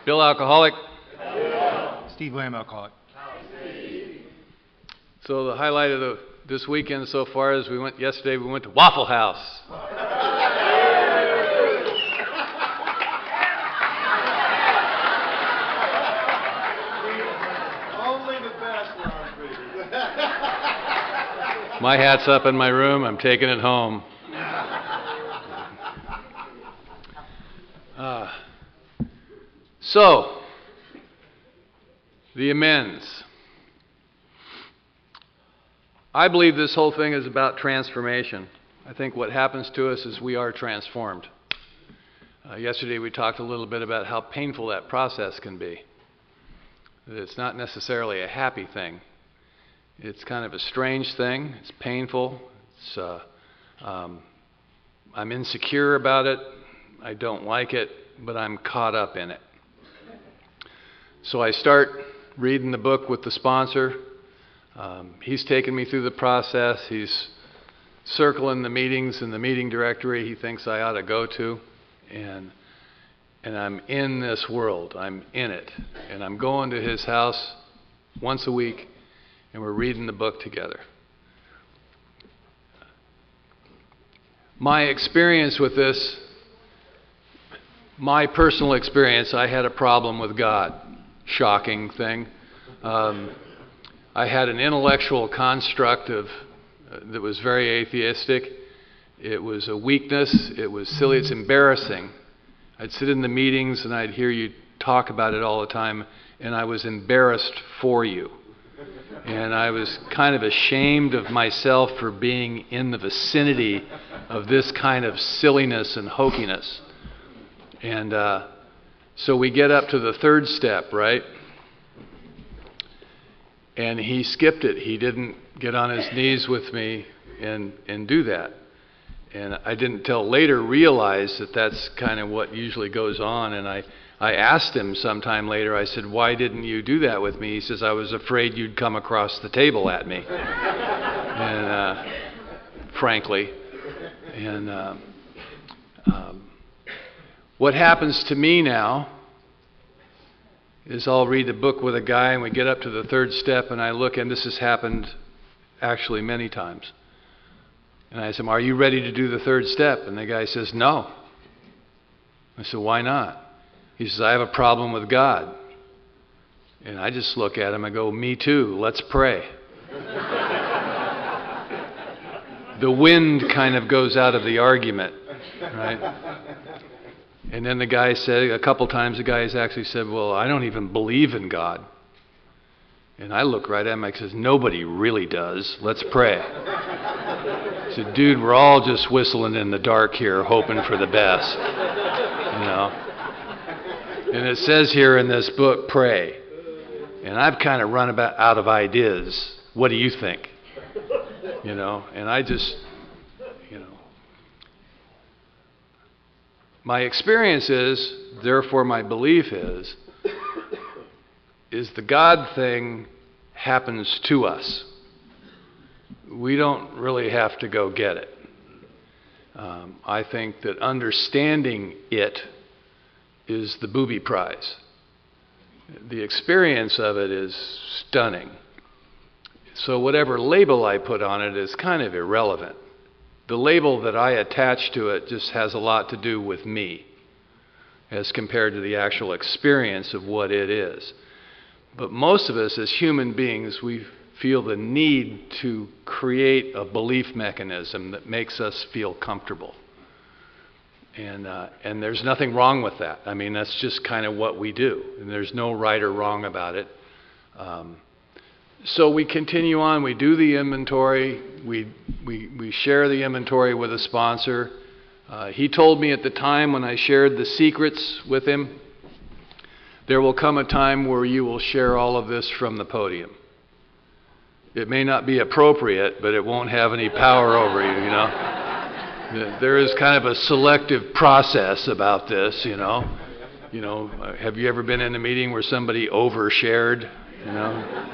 Bill, alcoholic. Steve Lamb, alcoholic. So the highlight of this weekend so far is yesterday we went to Waffle House. Only the best, Ron Peter. My hat's up in my room. I'm taking it home. So, the amends. I believe this whole thing is about transformation. I think what happens to us is we are transformed. Yesterday we talked a little bit about how painful that process can be. It's not necessarily a happy thing. It's kind of a strange thing. It's painful. I'm insecure about it. I don't like it, but I'm caught up in it. So I start reading the book with the sponsor. He's taken me through the process. He's circling the meetings in the meeting directory he thinks I ought to go to. And I'm in this world. I'm in it. And I'm going to his house once a week, and we're reading the book together. My experience with this, my personal experience, I had a problem with God. Shocking thing. I had an intellectual construct that was very atheistic. It was a weakness. It was silly. It's embarrassing. I'd sit in the meetings and I'd hear you talk about it all the time, and I was embarrassed for you. And I was kind of ashamed of myself for being in the vicinity of this kind of silliness and hokiness. And so we get up to the third step, right? And he skipped it. He didn't get on his knees with me and do that. And I didn't till later realize that that's kind of what usually goes on. And I asked him sometime later, I said, why didn't you do that with me? He says, I was afraid you'd come across the table at me. And frankly. And what happens to me now is I'll read the book with a guy and we get up to the third step and I look, and this has happened actually many times. And I said, are you ready to do the third step? And the guy says, no. I said, why not? He says, I have a problem with God. And I just look at him and go, me too, let's pray. The wind kind of goes out of the argument, right? And then the guy said, a couple times the guy has actually said, well, I don't even believe in God. And I look right at him and I says, nobody really does. Let's pray. I said, dude, we're all just whistling in the dark here, hoping for the best. You know? And it says here in this book, pray. And I've kind of run out of ideas. What do you think? You know, and I just, you know. My experience is, therefore my belief is the God thing happens to us. We don't really have to go get it. I think that understanding it is the booby prize. The experience of it is stunning. So whatever label I put on it is kind of irrelevant. The label that I attach to it just has a lot to do with me as compared to the actual experience of what it is. But most of us as human beings, we feel the need to create a belief mechanism that makes us feel comfortable. And there's nothing wrong with that. I mean, that's just kind of what we do. And there's no right or wrong about it. So we continue on. We do the inventory. We share the inventory with a sponsor. He told me at the time when I shared the secrets with him, there will come a time where you will share all of this from the podium. It may not be appropriate, but it won't have any power over you, you know. There is kind of a selective process about this, you know. You know, have you ever been in a meeting where somebody overshared, you know?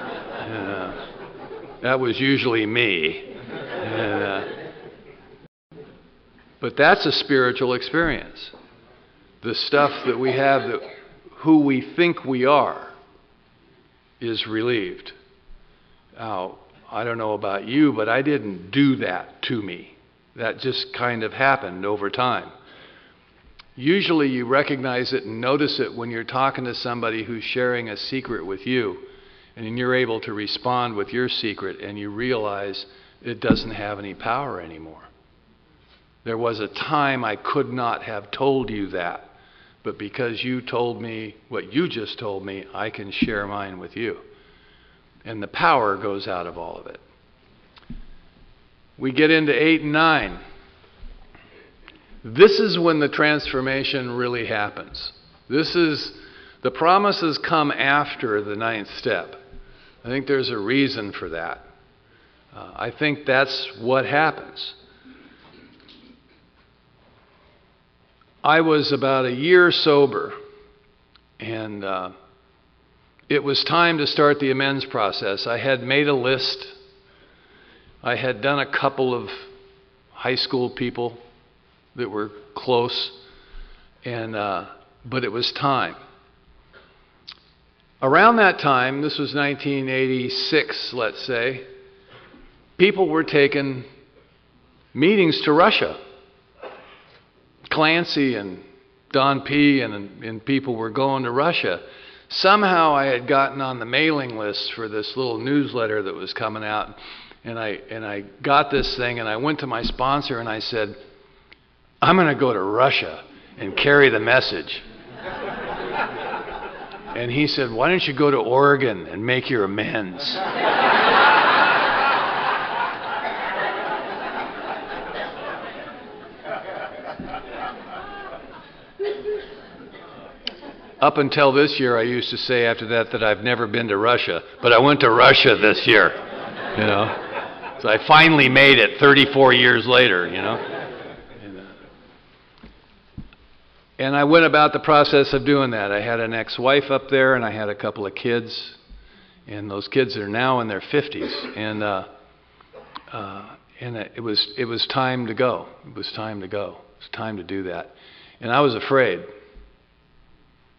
That was usually me. But that's a spiritual experience. The stuff that we have, that who we think we are, is relieved. Now, I don't know about you, but I didn't do that to me. That just kind of happened over time. Usually you recognize it and notice it when you're talking to somebody who's sharing a secret with you, and you're able to respond with your secret, and you realize it doesn't have any power anymore. There was a time I could not have told you that, but because you told me what you just told me, I can share mine with you. And the power goes out of all of it. We get into 8 and 9. This is when the transformation really happens. The promises come after the 9th step. I think there's a reason for that. I think that's what happens. I was about a year sober, and it was time to start the amends process. I had made a list. I had done a couple of high school people that were close, but it was time. Around that time, this was 1986, let's say, people were taking meetings to Russia. Clancy and Don P. and people were going to Russia. Somehow I had gotten on the mailing list for this little newsletter that was coming out, and I got this thing, and I went to my sponsor and I said, I'm going to go to Russia and carry the message. And he said, why don't you go to Oregon and make your amends? Up until this year, I used to say after that I've never been to Russia, but I went to Russia this year, you know. So I finally made it 34 years later, you know. And I went about the process of doing that. I had an ex-wife up there, and I had a couple of kids, and those kids are now in their 50s, and it was time to go. It was time to go. It was time to do that, and I was afraid.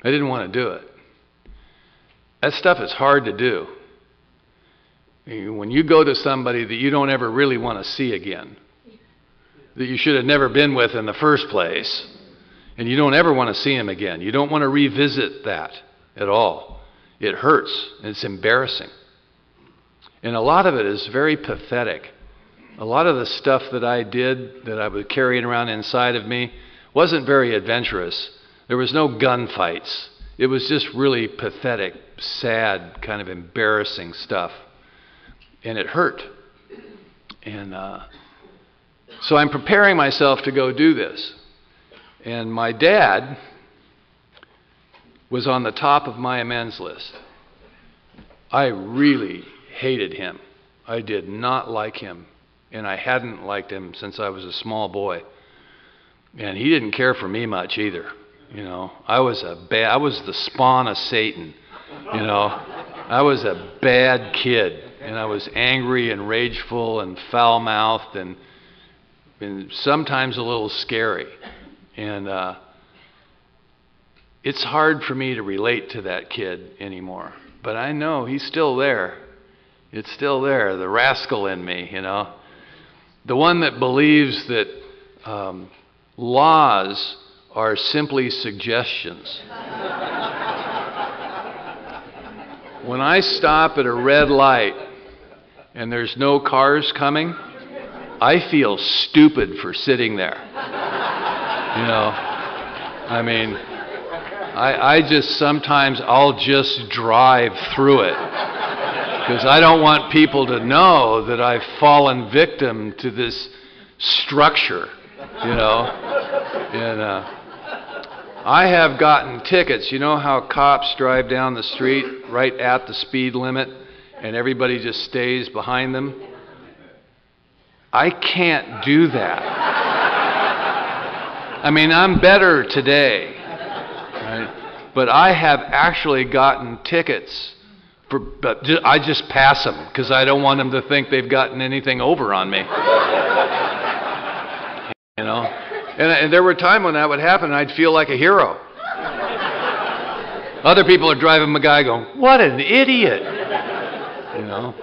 I didn't want to do it. That stuff is hard to do. When you go to somebody that you don't ever really want to see again, that you should have never been with in the first place, and you don't ever want to see him again. You don't want to revisit that at all. It hurts, and it's embarrassing. And a lot of it is very pathetic. A lot of the stuff that I did, that I was carrying around inside of me, wasn't very adventurous. There was no gunfights. It was just really pathetic, sad, kind of embarrassing stuff. And it hurt. And so I'm preparing myself to go do this. And my dad was on the top of my amends list. I really hated him. I did not like him. And I hadn't liked him since I was a small boy. And he didn't care for me much either. You know, I was the spawn of Satan. You know, I was a bad kid, and I was angry and rageful and foul-mouthed and sometimes a little scary. And it's hard for me to relate to that kid anymore. But I know he's still there. It's still there, the rascal in me, you know. The one that believes that laws are simply suggestions. When I stop at a red light and there's no cars coming, I feel stupid for sitting there. You know, I mean, I just sometimes I'll just drive through it because I don't want people to know that I've fallen victim to this structure, you know. And I have gotten tickets. You know how cops drive down the street right at the speed limit and everybody just stays behind them? I can't do that. I mean, I'm better today, right? But I have actually gotten tickets, but I just pass them because I don't want them to think they've gotten anything over on me. You know? And there were times when that would happen, and I'd feel like a hero. Other people are driving my guy going, what an idiot, you know.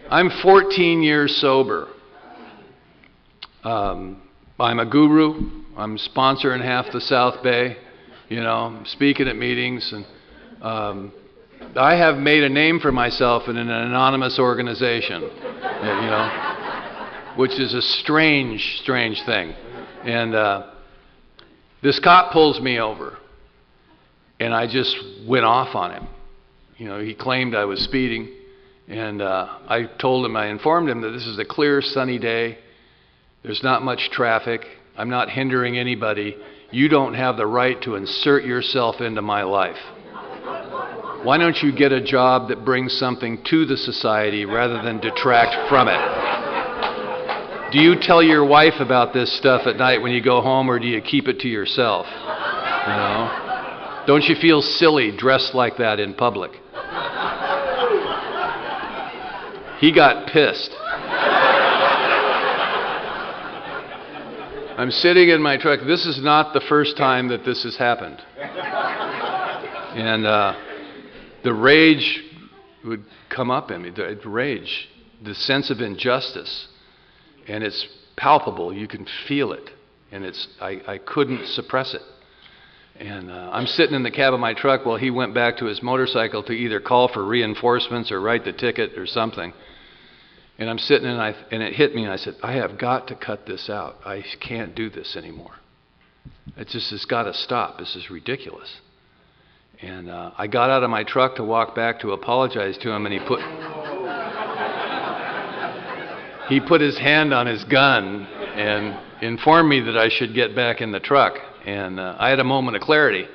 I'm 14 years sober. I'm a guru. I'm sponsoring half the South Bay, you know, I'm speaking at meetings, and I have made a name for myself in an anonymous organization, you know, which is a strange, strange thing. And this cop pulls me over, and I just went off on him. You know, he claimed I was speeding, and I informed him that this is a clear, sunny day. There's not much traffic. I'm not hindering anybody. You don't have the right to insert yourself into my life. Why don't you get a job that brings something to the society rather than detract from it? Do you tell your wife about this stuff at night when you go home, or do you keep it to yourself? You know? Don't you feel silly dressed like that in public? He got pissed. I'm sitting in my truck. This is not the first time that this has happened. And the rage would come up in me, the rage, the sense of injustice. And it's palpable. You can feel it. And I couldn't suppress it. And I'm sitting in the cab of my truck while he went back to his motorcycle to either call for reinforcements or write the ticket or something. And I'm sitting and it hit me, and I said, I have got to cut this out. I can't do this anymore. It's got to stop. This is ridiculous. And I got out of my truck to walk back to apologize to him, and he put his hand on his gun and informed me that I should get back in the truck. And I had a moment of clarity.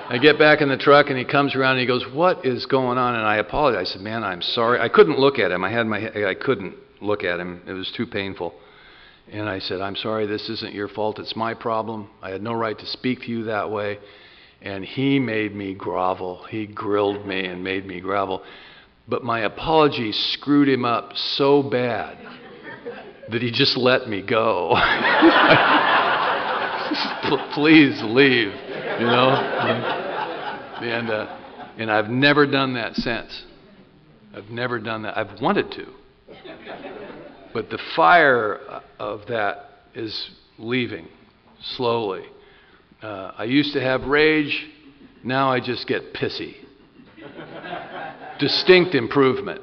I get back in the truck, and he comes around and he goes, what is going on? And I apologize. I said, man, I'm sorry. I couldn't look at him. I couldn't look at him. It was too painful. And I said, I'm sorry, this isn't your fault. It's my problem. I had no right to speak to you that way. And he made me grovel. He grilled me and made me grovel. But my apology screwed him up so bad that he just let me go. Please leave, you know. And I've never done that since. I've never done that. I've wanted to. But the fire of that is leaving slowly. I used to have rage. Now I just get pissy. Distinct improvement.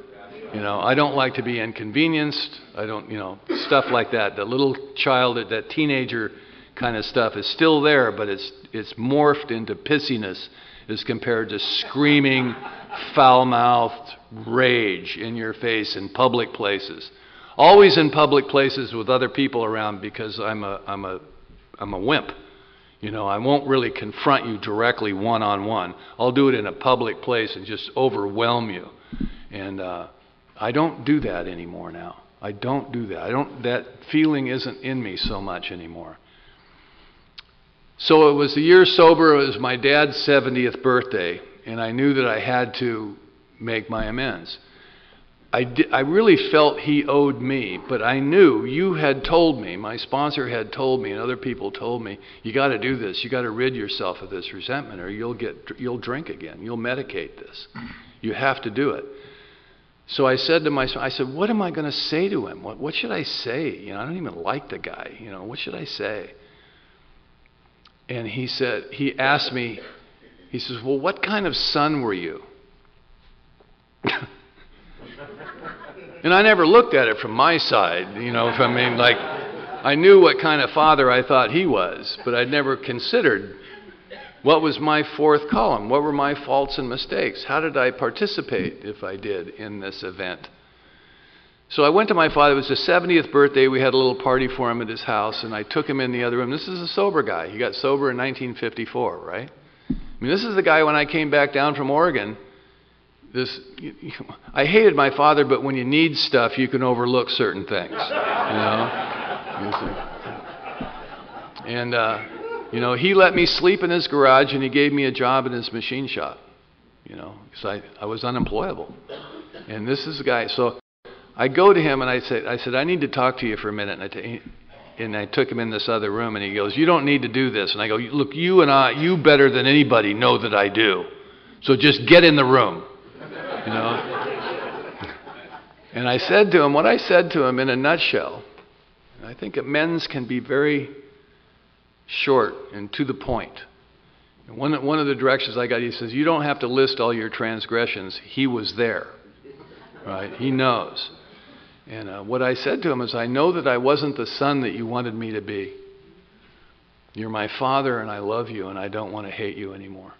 You know, I don't like to be inconvenienced. I don't, you know, stuff like that. The little child, that teenager kind of stuff is still there, but it's morphed into pissiness as compared to screaming, foul-mouthed rage in your face in public places. Always in public places with other people around, because I'm a wimp. You know, I won't really confront you directly one-on-one. I'll do it in a public place and just overwhelm you. And I don't do that anymore now. I don't do that. That feeling isn't in me so much anymore. So it was the year sober. It was my dad's 70th birthday, and I knew that I had to make my amends. I really felt he owed me, but I knew you had told me, my sponsor had told me, and other people told me, you got to do this. You got to rid yourself of this resentment, or you'll drink again. You'll medicate this. You have to do it. So I said to myself, what am I going to say to him? What should I say? You know, I don't even like the guy. You know, what should I say? And he asked me, he says, well, what kind of son were you? And I never looked at it from my side, you know, I knew what kind of father I thought he was, but I'd never considered what was my fourth column, what were my faults and mistakes, how did I participate, if I did, in this event. So I went to my father. It was his 70th birthday. We had a little party for him at his house, and I took him in the other room. This is a sober guy. He got sober in 1954, right? I mean, this is the guy when I came back down from Oregon. I hated my father, but when you need stuff, you can overlook certain things, you know. And you know, he let me sleep in his garage, and he gave me a job in his machine shop, you know, because I was unemployable. And this is the guy. So I go to him and I said, I need to talk to you for a minute. And I took him in this other room, and he goes, you don't need to do this. And I go, look, you better than anybody know that I do. So just get in the room, you know. And I said to him what I said to him in a nutshell. I think amends can be very short and to the point. And one of the directions I got, he says, you don't have to list all your transgressions. He was there, right? He knows. And what I said to him is, I know that I wasn't the son that you wanted me to be. You're my father, and I love you, and I don't want to hate you anymore.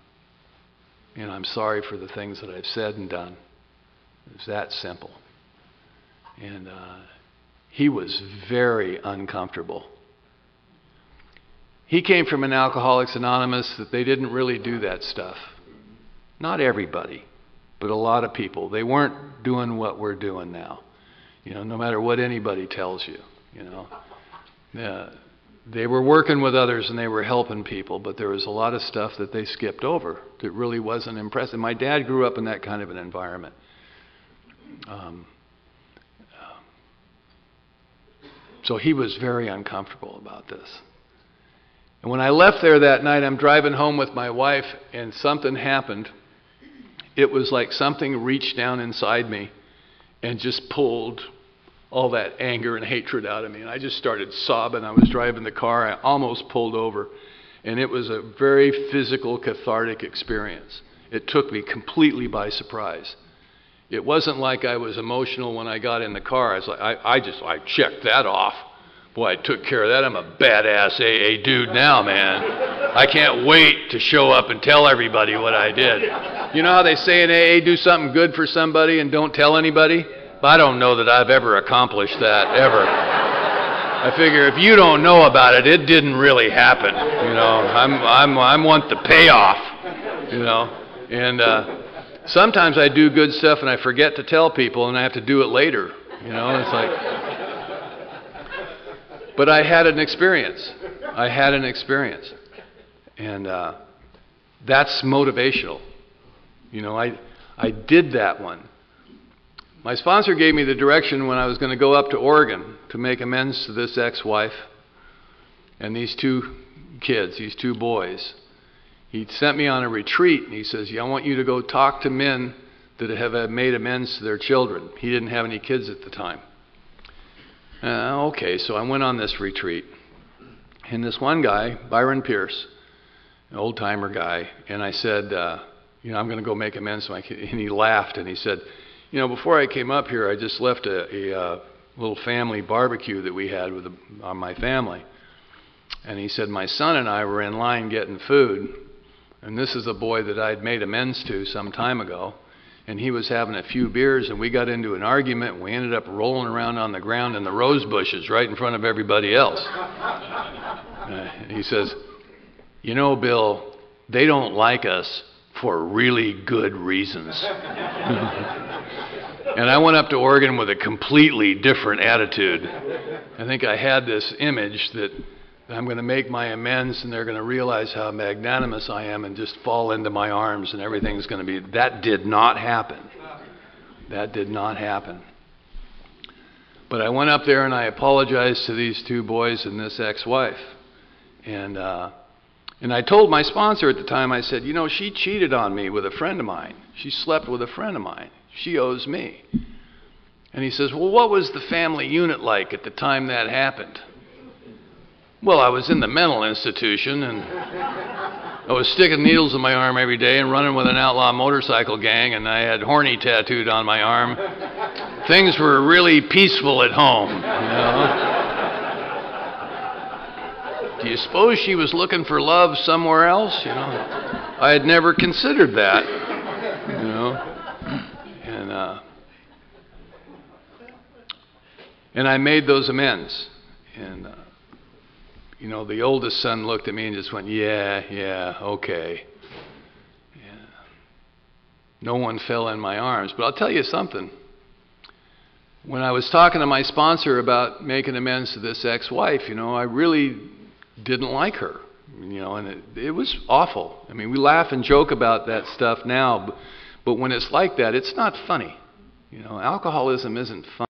And I'm sorry for the things that I've said and done. It's that simple. And he was very uncomfortable. He came from an Alcoholics Anonymous that they didn't really do that stuff. Not everybody, but a lot of people. They weren't doing what we're doing now. You know, no matter what anybody tells you, you know. They were working with others and they were helping people, but there was a lot of stuff that they skipped over that really wasn't impressive. My dad grew up in that kind of an environment. So he was very uncomfortable about this. And when I left there that night, I'm driving home with my wife, and something happened. It was like something reached down inside me and just pulled all that anger and hatred out of me. And I just started sobbing. I was driving the car. I almost pulled over. And it was a very physical, cathartic experience. It took me completely by surprise. It wasn't like I was emotional when I got in the car. I was like, I checked that off. Boy, I took care of that. I'm a badass AA dude now, man. I can't wait to show up and tell everybody what I did. You know how they say in AA, do something good for somebody and don't tell anybody? But I don't know that I've ever accomplished that, ever. I figure if you don't know about it, it didn't really happen. You know, I want the payoff, you know. And sometimes I do good stuff and I forget to tell people and I have to do it later. You know, it's like... But I had an experience. And that's motivational. You know, I did that one. My sponsor gave me the direction when I was going to go up to Oregon to make amends to this ex-wife and these two kids, these two boys. He sent me on a retreat, and he says, I want you to go talk to men that have made amends to their children. He didn't have any kids at the time. Okay, so I went on this retreat. And this one guy, Byron Pierce, an old-timer guy, and I said, I'm going to go make amends to my kid. And he laughed, and he said, before I came up here, I just left a little family barbecue that we had with my family. And he said, my son and I were in line getting food, and this is a boy that I'd made amends to some time ago. And he was having a few beers, and we got into an argument, and we ended up rolling around on the ground in the rose bushes right in front of everybody else. He says, Bill, they don't like us for really good reasons. And I went up to Oregon with a completely different attitude. I think I had this image that I'm going to make my amends and they're going to realize how magnanimous I am and just fall into my arms and everything's going to be... That did not happen. That did not happen. But I went up there and I apologized to these two boys and this ex-wife. And I told my sponsor at the time, I said, she cheated on me with a friend of mine. She slept with a friend of mine. She owes me. And he says, well, what was the family unit like at the time that happened? Well, I was in the mental institution, and I was sticking needles in my arm every day and running with an outlaw motorcycle gang, and I had horny tattooed on my arm. Things were really peaceful at home, Do you suppose she was looking for love somewhere else? I had never considered that, And I made those amends, and the oldest son looked at me and just went, yeah, okay. Yeah. No one fell in my arms. But I'll tell you something. When I was talking to my sponsor about making amends to this ex-wife, I really didn't like her. And it was awful. I mean, we laugh and joke about that stuff now, but when it's like that, it's not funny. Alcoholism isn't fun.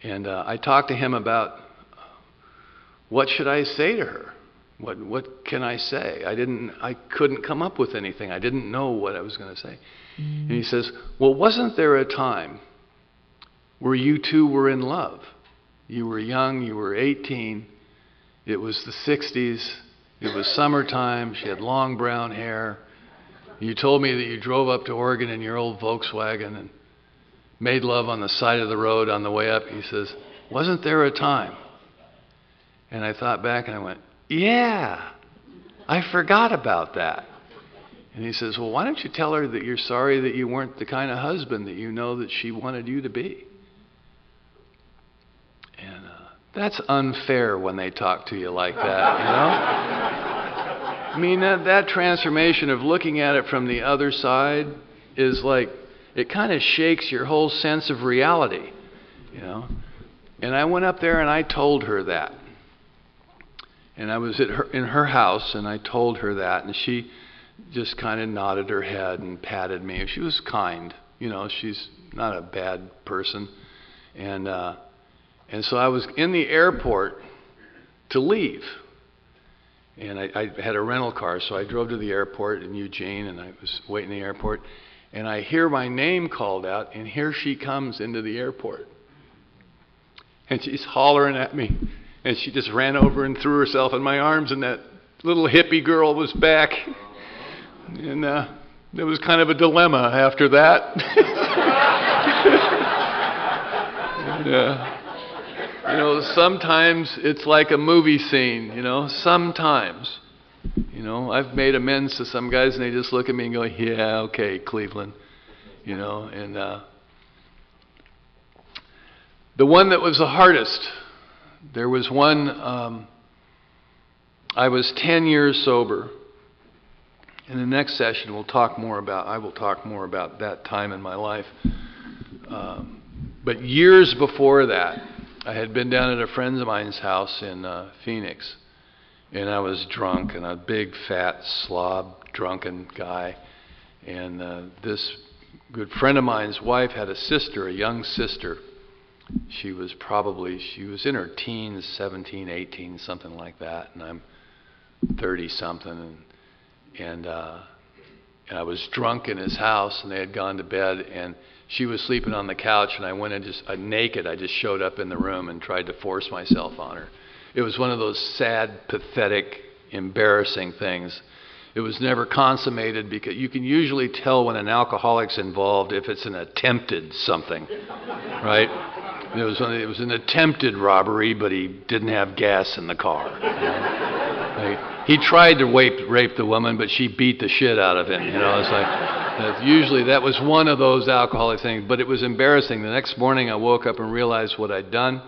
And I talked to him about what should I say to her? What can I say? I couldn't come up with anything. I didn't know what I was going to say. And he says, well, wasn't there a time where you two were in love? You were young, you were 18, it was the 60s, it was summertime, she had long brown hair. You told me that you drove up to Oregon in your old Volkswagen and made love on the side of the road on the way up. He says, wasn't there a time? And I thought back and I went, yeah, I forgot about that. And he says, well, why don't you tell her that you're sorry that you weren't the kind of husband that you know that she wanted you to be? And that's unfair when they talk to you like that, you know? I mean, that transformation of looking at it from the other side is like, it kind of shakes your whole sense of reality, you know? And I went up there and I told her that. And I was in her house and I told her that, and she just kind of nodded her head and patted me. She was kind, you know, she's not a bad person. And so I was in the airport to leave. And I had a rental car, so I drove to the airport in Eugene, and I was waiting in the airport. And I hear my name called out, and here she comes into the airport. And she's hollering at me. And she just ran over and threw herself in my arms, and that little hippie girl was back. And there was kind of a dilemma after that. And, you know, sometimes it's like a movie scene, you know, sometimes. You know, I've made amends to some guys and they just look at me and go, yeah, okay, Cleveland. You know, and the one that was the hardest, there was one, I was 10 years sober. In the next session, I will talk more about that time in my life. But years before that, I had been down at a friend of mine's house in Phoenix, and I was drunk, and a big, fat, slob, drunken guy. And this good friend of mine's wife had a sister, a young sister. She was in her teens, 17, 18, something like that, and I'm 30-something. And I was drunk in his house, and they had gone to bed, and she was sleeping on the couch, and I went and naked, I just showed up in the room and tried to force myself on her. It was one of those sad, pathetic, embarrassing things. It was never consummated because you can usually tell when an alcoholic's involved if it's an attempted something, right? It was an attempted robbery, but he didn't have gas in the car. You know? He tried to rape the woman, but she beat the shit out of him. You know, it's like usually that was one of those alcoholic things. But it was embarrassing. The next morning, I woke up and realized what I'd done,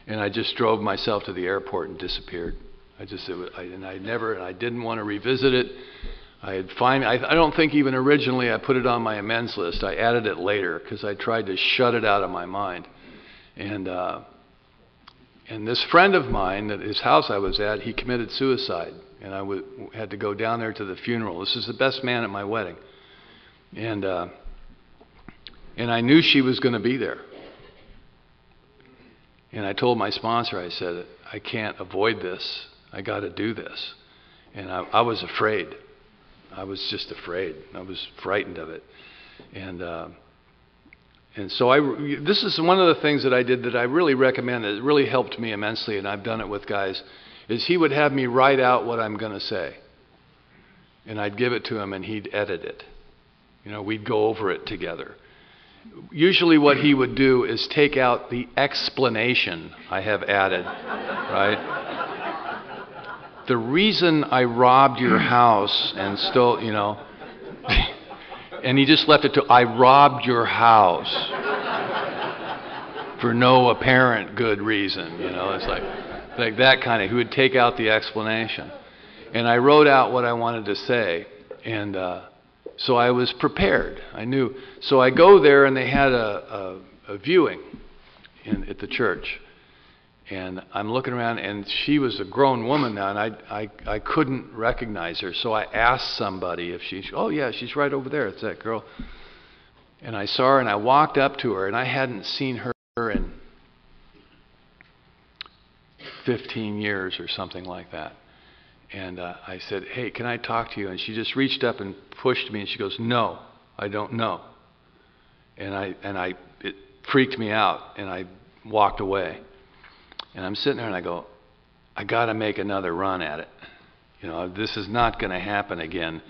and I just drove myself to the airport and disappeared. I didn't want to revisit it. I don't think even originally I put it on my amends list. I added it later because I tried to shut it out of my mind. And this friend of mine, at his house I was at, he committed suicide. And I had to go down there to the funeral. This is the best man at my wedding. And I knew she was going to be there. And I told my sponsor, I said, I can't avoid this. I got to do this. And I was afraid. I was just afraid. I was frightened of it. And so this is one of the things that I did that I really recommend, that it really helped me immensely, and I've done it with guys, is he would have me write out what I'm going to say. And I'd give it to him, and he'd edit it. You know, we'd go over it together. Usually what he would do is take out the explanation I have added, right? The reason I robbed your house and stole, you know, and he just left it to, I robbed your house for no apparent good reason, you know. It's like that kind of, he would take out the explanation. And I wrote out what I wanted to say, and so I was prepared. I knew. So I go there, and they had a viewing at the church. And I'm looking around, and she was a grown woman now, and I couldn't recognize her. So I asked somebody if oh yeah, she's right over there. It's that girl. And I saw her, and I walked up to her, and I hadn't seen her in 15 years or something like that. And I said, hey, can I talk to you? And she just reached up and pushed me, and she goes, no, I don't know. And it freaked me out, and I walked away. And I'm sitting there, and I go, I got to make another run at it. This is not going to happen again.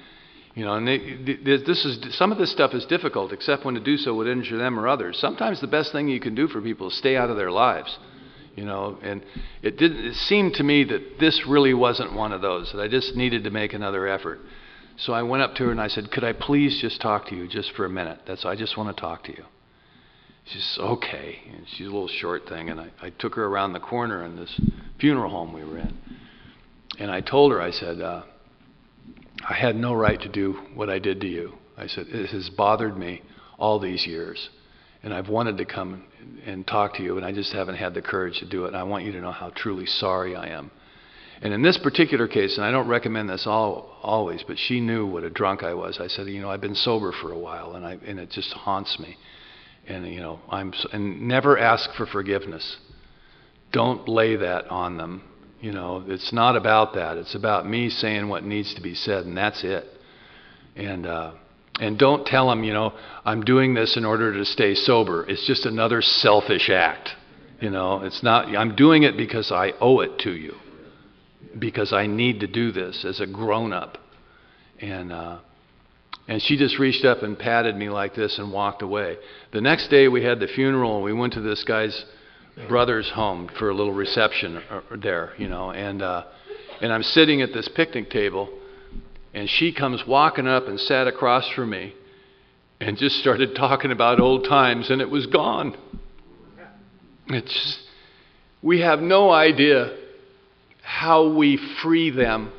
And some of this stuff is difficult, except when to do so would injure them or others. Sometimes the best thing you can do for people is stay out of their lives. And it seemed to me that this really wasn't one of those, that I just needed to make another effort. So I went up to her and I said, could I please just talk to you just for a minute? I just want to talk to you. She said, okay. And she's a little short thing, and I took her around the corner in this funeral home we were in. And I told her, I said, I had no right to do what I did to you. I said, it has bothered me all these years. And I've wanted to come and talk to you, and I just haven't had the courage to do it. And I want you to know how truly sorry I am. And in this particular case, and I don't recommend this always, but she knew what a drunk I was. I said, I've been sober for a while, and it just haunts me. And and never ask for forgiveness. Don't lay that on them. It's not about that. It's about me saying what needs to be said, and that's it. And don't tell them, I'm doing this in order to stay sober. It's just another selfish act. It's not. I'm doing it because I owe it to you, because I need to do this as a grown-up. And she just reached up and patted me like this and walked away. The next day we had the funeral, and we went to this guy's brother's home for a little reception there, and I'm sitting at this picnic table, and she comes walking up and sat across from me and just started talking about old times, and it was gone. We have no idea how we free them.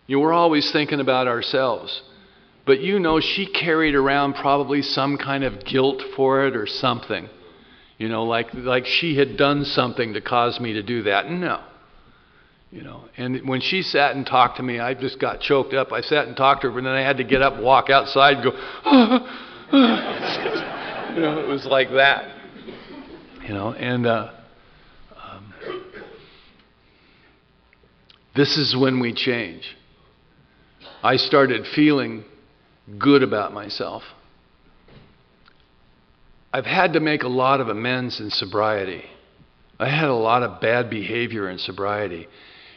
We're always thinking about ourselves. But she carried around probably some kind of guilt for it or something. Like she had done something to cause me to do that. No. And when she sat and talked to me, I just got choked up. I sat and talked to her, and then I had to get up and walk outside and go, it was like that. This is when we change. I started feeling good about myself. I've had to make a lot of amends in sobriety. I had a lot of bad behavior in sobriety.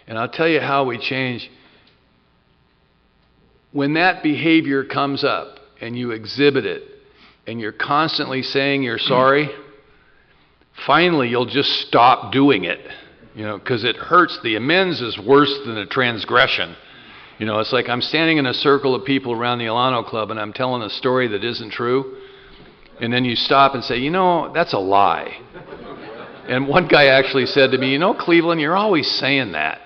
And I'll tell you how we change. When that behavior comes up and you exhibit it and you're constantly saying you're sorry, finally you'll just stop doing it, because it hurts. The amends is worse than a transgression. It's like I'm standing in a circle of people around the Alano Club and I'm telling a story that isn't true. And then you stop and say, that's a lie. And one guy actually said to me, Cleveland, you're always saying that.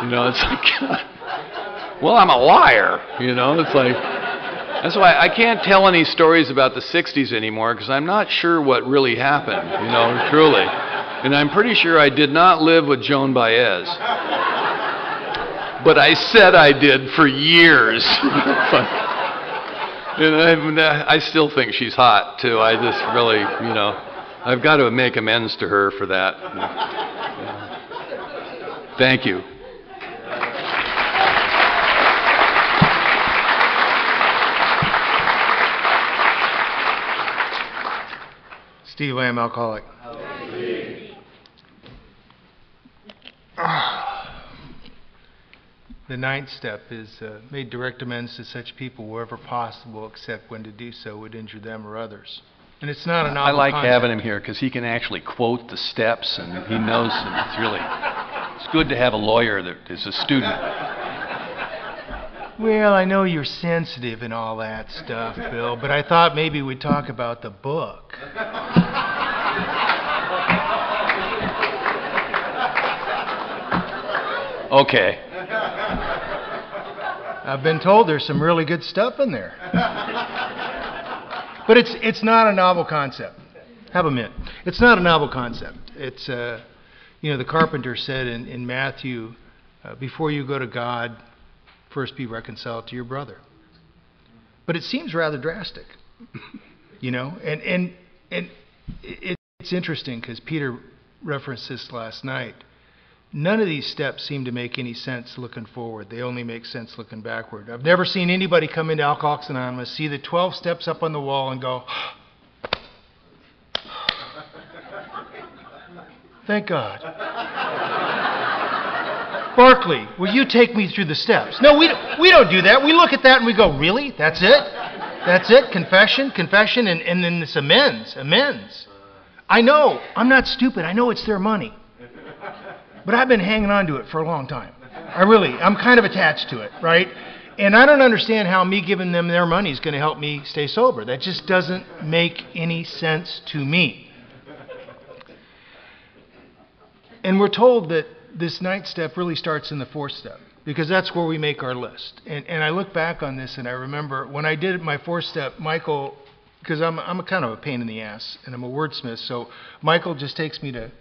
It's like, well, I'm a liar. It's like, that's why I can't tell any stories about the 60s anymore, because I'm not sure what really happened, truly. And I'm pretty sure I did not live with Joan Baez. But I said I did for years. And I still think she's hot, too. I just really, I've got to make amends to her for that. Thank you. Steve Lamb, alcoholic. The ninth step is make direct amends to such people wherever possible, except when to do so would injure them or others. And it's not a novel I like concept. having him here because he can actually quote the steps, and he knows that it's good to have a lawyer that is a student. Well, I know you're sensitive and all that stuff, Bill, but I thought maybe we'd talk about the book. Okay. I've been told there's some really good stuff in there. But it's not a novel concept. Have a minute. It's not a novel concept. It's, the carpenter said in Matthew, before you go to God, first be reconciled to your brother. But it seems rather drastic, and it's interesting because Peter referenced this last night. None of these steps seem to make any sense looking forward. They only make sense looking backward. I've never seen anybody come into Alcoholics Anonymous, see the 12 steps up on the wall and go, thank God. Barkley, will you take me through the steps? No, we don't do that. We look at that and we go, really? That's it? That's it? Confession, and then this amends. I know. I'm not stupid. I know it's their money. But I've been hanging on to it for a long time. I'm kind of attached to it, right? And I don't understand how me giving them their money is going to help me stay sober. That just doesn't make any sense to me. And we're told that this ninth step really starts in the fourth step, because that's where we make our list. And I look back on this and I remember when I did my fourth step, Michael, because I'm a kind of a pain in the ass and I'm a wordsmith, so Michael just takes me to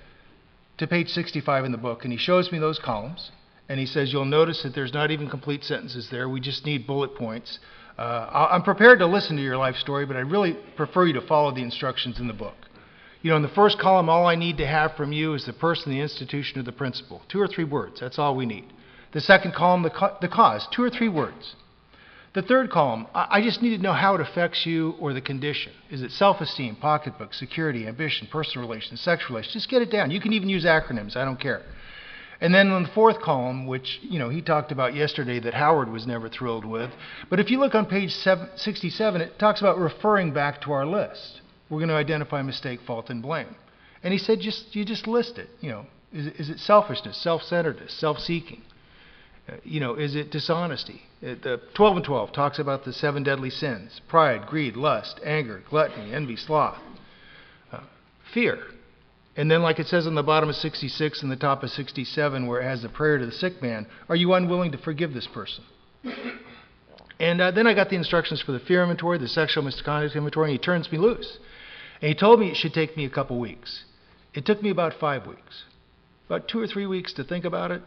page 65 in the book, and he shows me those columns, and he says, you'll notice that there's not even complete sentences there. We just need bullet points. I'm prepared to listen to your life story, but I really prefer you to follow the instructions in the book. You know, in the first column, all I need to have from you is the person, the institution, or the principle. 2 or 3 words. That's all we need. The second column, the cause. 2 or 3 words. The third column, I just need to know how it affects you or the condition. Is it self-esteem, pocketbook, security, ambition, personal relations, sexual relations? Just get it down. You can even use acronyms. I don't care. And then on the fourth column, which, he talked about yesterday that Howard was never thrilled with. But if you look on page 67, it talks about referring back to our list. We're going to identify mistake, fault, and blame. And he said, you just list it. Is it selfishness, self-centeredness, self-seeking? Is it dishonesty? The 12 and 12 talks about the 7 deadly sins: pride, greed, lust, anger, gluttony, envy, sloth, fear. And then, like it says on the bottom of 66 and the top of 67, where it has the prayer to the sick man, are you unwilling to forgive this person? And then I got the instructions for the fear inventory, the sexual misconduct inventory, and he turns me loose. And he told me it should take me a couple weeks. It took me about 5 weeks. About 2 or 3 weeks to think about it,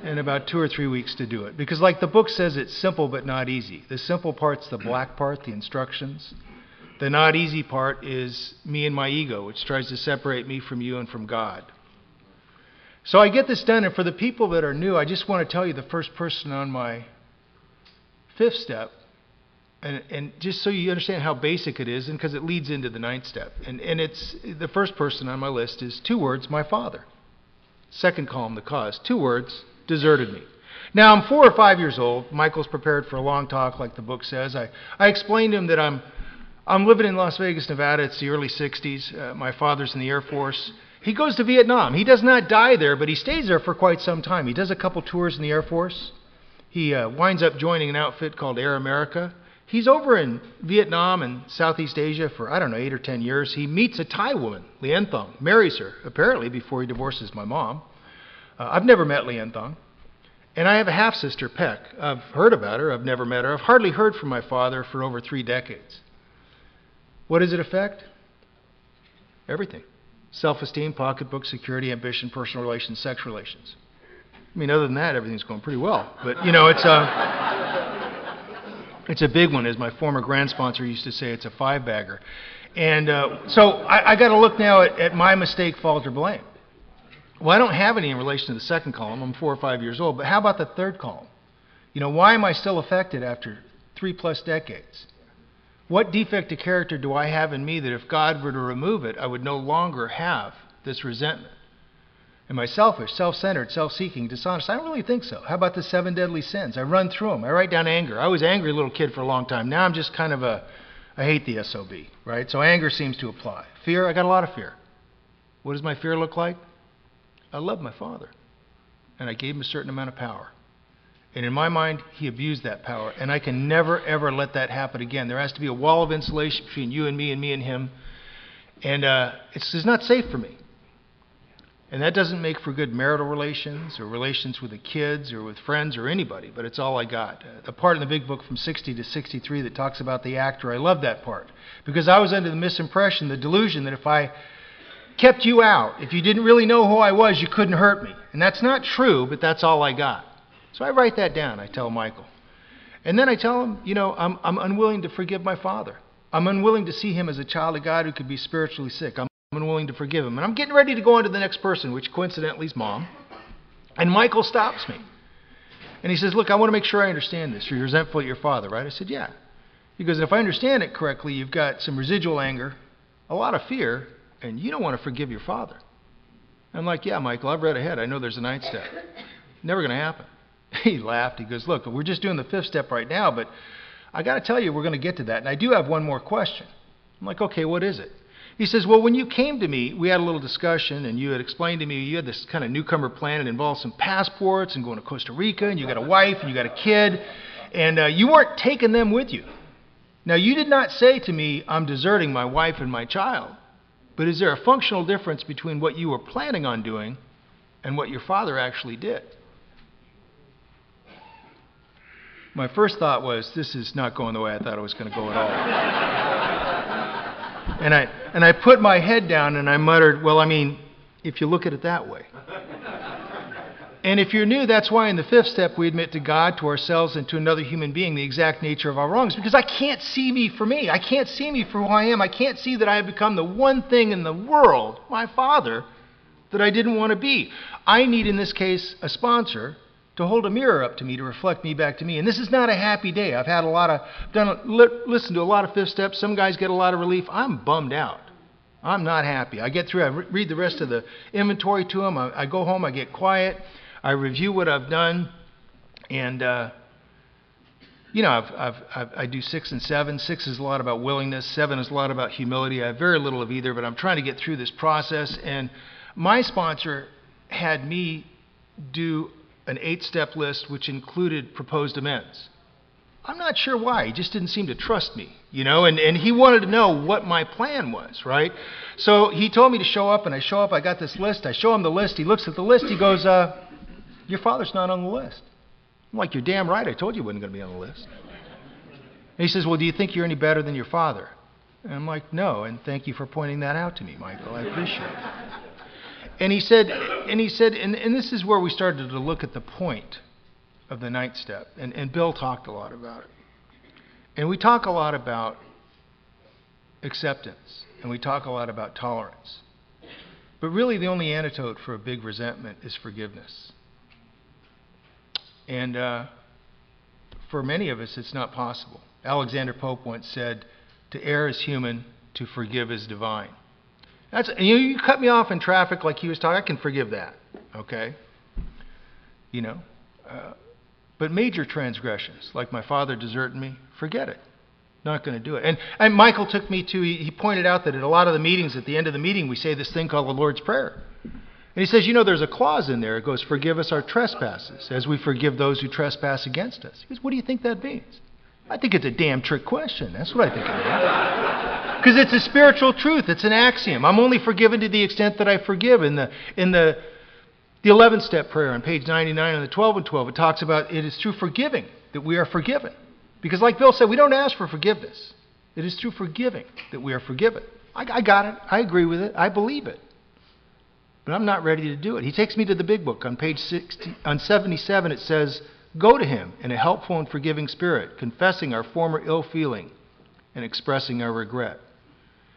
and about 2 or 3 weeks to do it. Because like the book says, it's simple but not easy. The simple part's the black part, the instructions. The not easy part is me and my ego, which tries to separate me from you and from God. So I get this done, and for the people that are new, I just want to tell you the first person on my 5th step, and just so you understand how basic it is, and because it leads into the 9th step. And it's the first person on my list is 2 words, my father. Second column, the cause. 2 words, deserted me. Now, I'm 4 or 5 years old. Michael's prepared for a long talk, like the book says. I explained to him that I'm living in Las Vegas, Nevada. It's the early 60s. My father's in the Air Force. He goes to Vietnam. He does not die there, but he stays there for quite some time. He does a couple tours in the Air Force. He winds up joining an outfit called Air America. He's over in Vietnam and Southeast Asia for, 8 or 10 years. He meets a Thai woman, Lien Thong, marries her, apparently, before he divorces my mom. I've never met Lien Thong. And I have a half-sister, Peck. I've heard about her. I've never met her. I've hardly heard from my father for over 3 decades. What does it affect? Everything. Self-esteem, pocketbook, security, ambition, personal relations, sex relations. I mean, other than that, everything's going pretty well. But, it's a big one. As my former grand sponsor used to say, it's a 5-bagger. And so I got to look now at my mistake, fault, or blame. Well, I don't have any in relation to the second column. I'm 4 or 5 years old. But how about the third column? Why am I still affected after 3+ decades? What defect of character do I have in me that if God were to remove it, I would no longer have this resentment? Am I selfish, self-centered, self-seeking, dishonest? I don't really think so. How about the 7 deadly sins? I run through them. I write down anger. I was an angry little kid for a long time. Now I'm just kind of I hate the SOB, right? So anger seems to apply. Fear, I got a lot of fear. What does my fear look like? I love my father, and I gave him a certain amount of power. And in my mind, he abused that power, and I can never, ever let that happen again. There has to be a wall of insulation between you and me and him, and it's not safe for me. And that doesn't make for good marital relations or relations with the kids or with friends or anybody, but it's all I got. The part in the big book from 60 to 63 that talks about the actor, I love that part, because I was under the misimpression, the delusion that if I kept you out, if you didn't really know who I was, you couldn't hurt me. And that's not true, but that's all I got. So I write that down, I tell Michael. And then I tell him, I'm unwilling to forgive my father. I'm unwilling to see him as a child of God who could be spiritually sick. I'm and willing to forgive him. And I'm getting ready to go on to the next person, which coincidentally is Mom. And Michael stops me. And he says, look, I want to make sure I understand this. You're resentful at your father, right? I said, yeah. He goes, if I understand it correctly, you've got some residual anger, a lot of fear, and you don't want to forgive your father. I'm like, yeah, Michael, I've read ahead. I know there's a 9th step. Never going to happen. He laughed. He goes, look, we're just doing the 5th step right now, but I got to tell you, we're going to get to that. And I do have one more question. I'm like, okay, what is it? He says, well, when you came to me, we had a little discussion, and you had explained to me you had this kind of newcomer plan. It involved some passports and going to Costa Rica, and you got a wife, and you got a kid, and you weren't taking them with you. Now, you did not say to me, I'm deserting my wife and my child. But is there a functional difference between what you were planning on doing and what your father actually did? My first thought was, this is not going the way I thought it was going to go at all. And I put my head down and I muttered, well, I mean, if you look at it that way. And if you're new, that's why in the 5th step we admit to God, to ourselves, and to another human being the exact nature of our wrongs. Because I can't see me for me. I can't see me for who I am. I can't see that I have become the one thing in the world, my father, that I didn't want to be. I need, in this case, a sponsor to hold a mirror up to me to reflect me back to me. And this is not a happy day. I've had listened to a lot of 5th steps. Some guys get a lot of relief. I'm bummed out. I'm not happy. I get through, I read the rest of the inventory to them. I go home, I get quiet. I review what I've done, and I do 6 and 7. 6 is a lot about willingness. 7 is a lot about humility. I have very little of either, but I'm trying to get through this process. And my sponsor had me do an 8-step list, which included proposed amends. I'm not sure why. He just didn't seem to trust me, and he wanted to know what my plan was, right? So he told me to show up, and I show up. I got this list. I show him the list. He looks at the list. He goes, your father's not on the list. I'm like, you're damn right. I told you he wasn't going to be on the list. And he says, well, do you think you're any better than your father? And I'm like, no, and thank you for pointing that out to me, Michael. I appreciate it. And he said, and this is where we started to look at the point of the 9th step. And Bill talked a lot about it. And we talk a lot about acceptance. And we talk a lot about tolerance. But really the only antidote for a big resentment is forgiveness. And for many of us, it's not possible. Alexander Pope once said, to err is human, to forgive is divine. You cut me off in traffic like he was talking, I can forgive that, okay? But major transgressions, like my father deserting me, forget it. Not going to do it. And Michael took me to, he pointed out that at a lot of the meetings, at the end of the meeting, we say this thing called the Lord's Prayer. And he says, there's a clause in there. It goes, forgive us our trespasses, as we forgive those who trespass against us. He goes, what do you think that means? I think it's a damn trick question. That's what I think it means. Because it's a spiritual truth. It's an axiom. I'm only forgiven to the extent that I forgive. In the 11th step prayer on page 99 and the 12 and 12, it talks about it is through forgiving that we are forgiven. Because like Bill said, we don't ask for forgiveness. It is through forgiving that we are forgiven. I got it. I agree with it. I believe it. But I'm not ready to do it. He takes me to the big book. On page 77, it says, go to him in a helpful and forgiving spirit, confessing our former ill feeling and expressing our regret.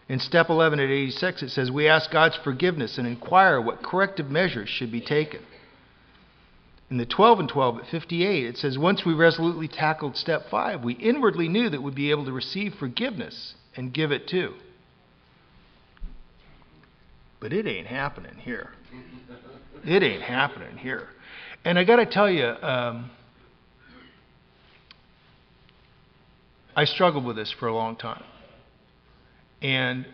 In step 11 at 86, it says, we ask God's forgiveness and inquire what corrective measures should be taken. In the 12 and 12 at 58, it says, once we resolutely tackled step 5, we inwardly knew that we'd be able to receive forgiveness and give it too. But it ain't happening here. It ain't happening here. And I got to tell you, I struggled with this for a long time. And,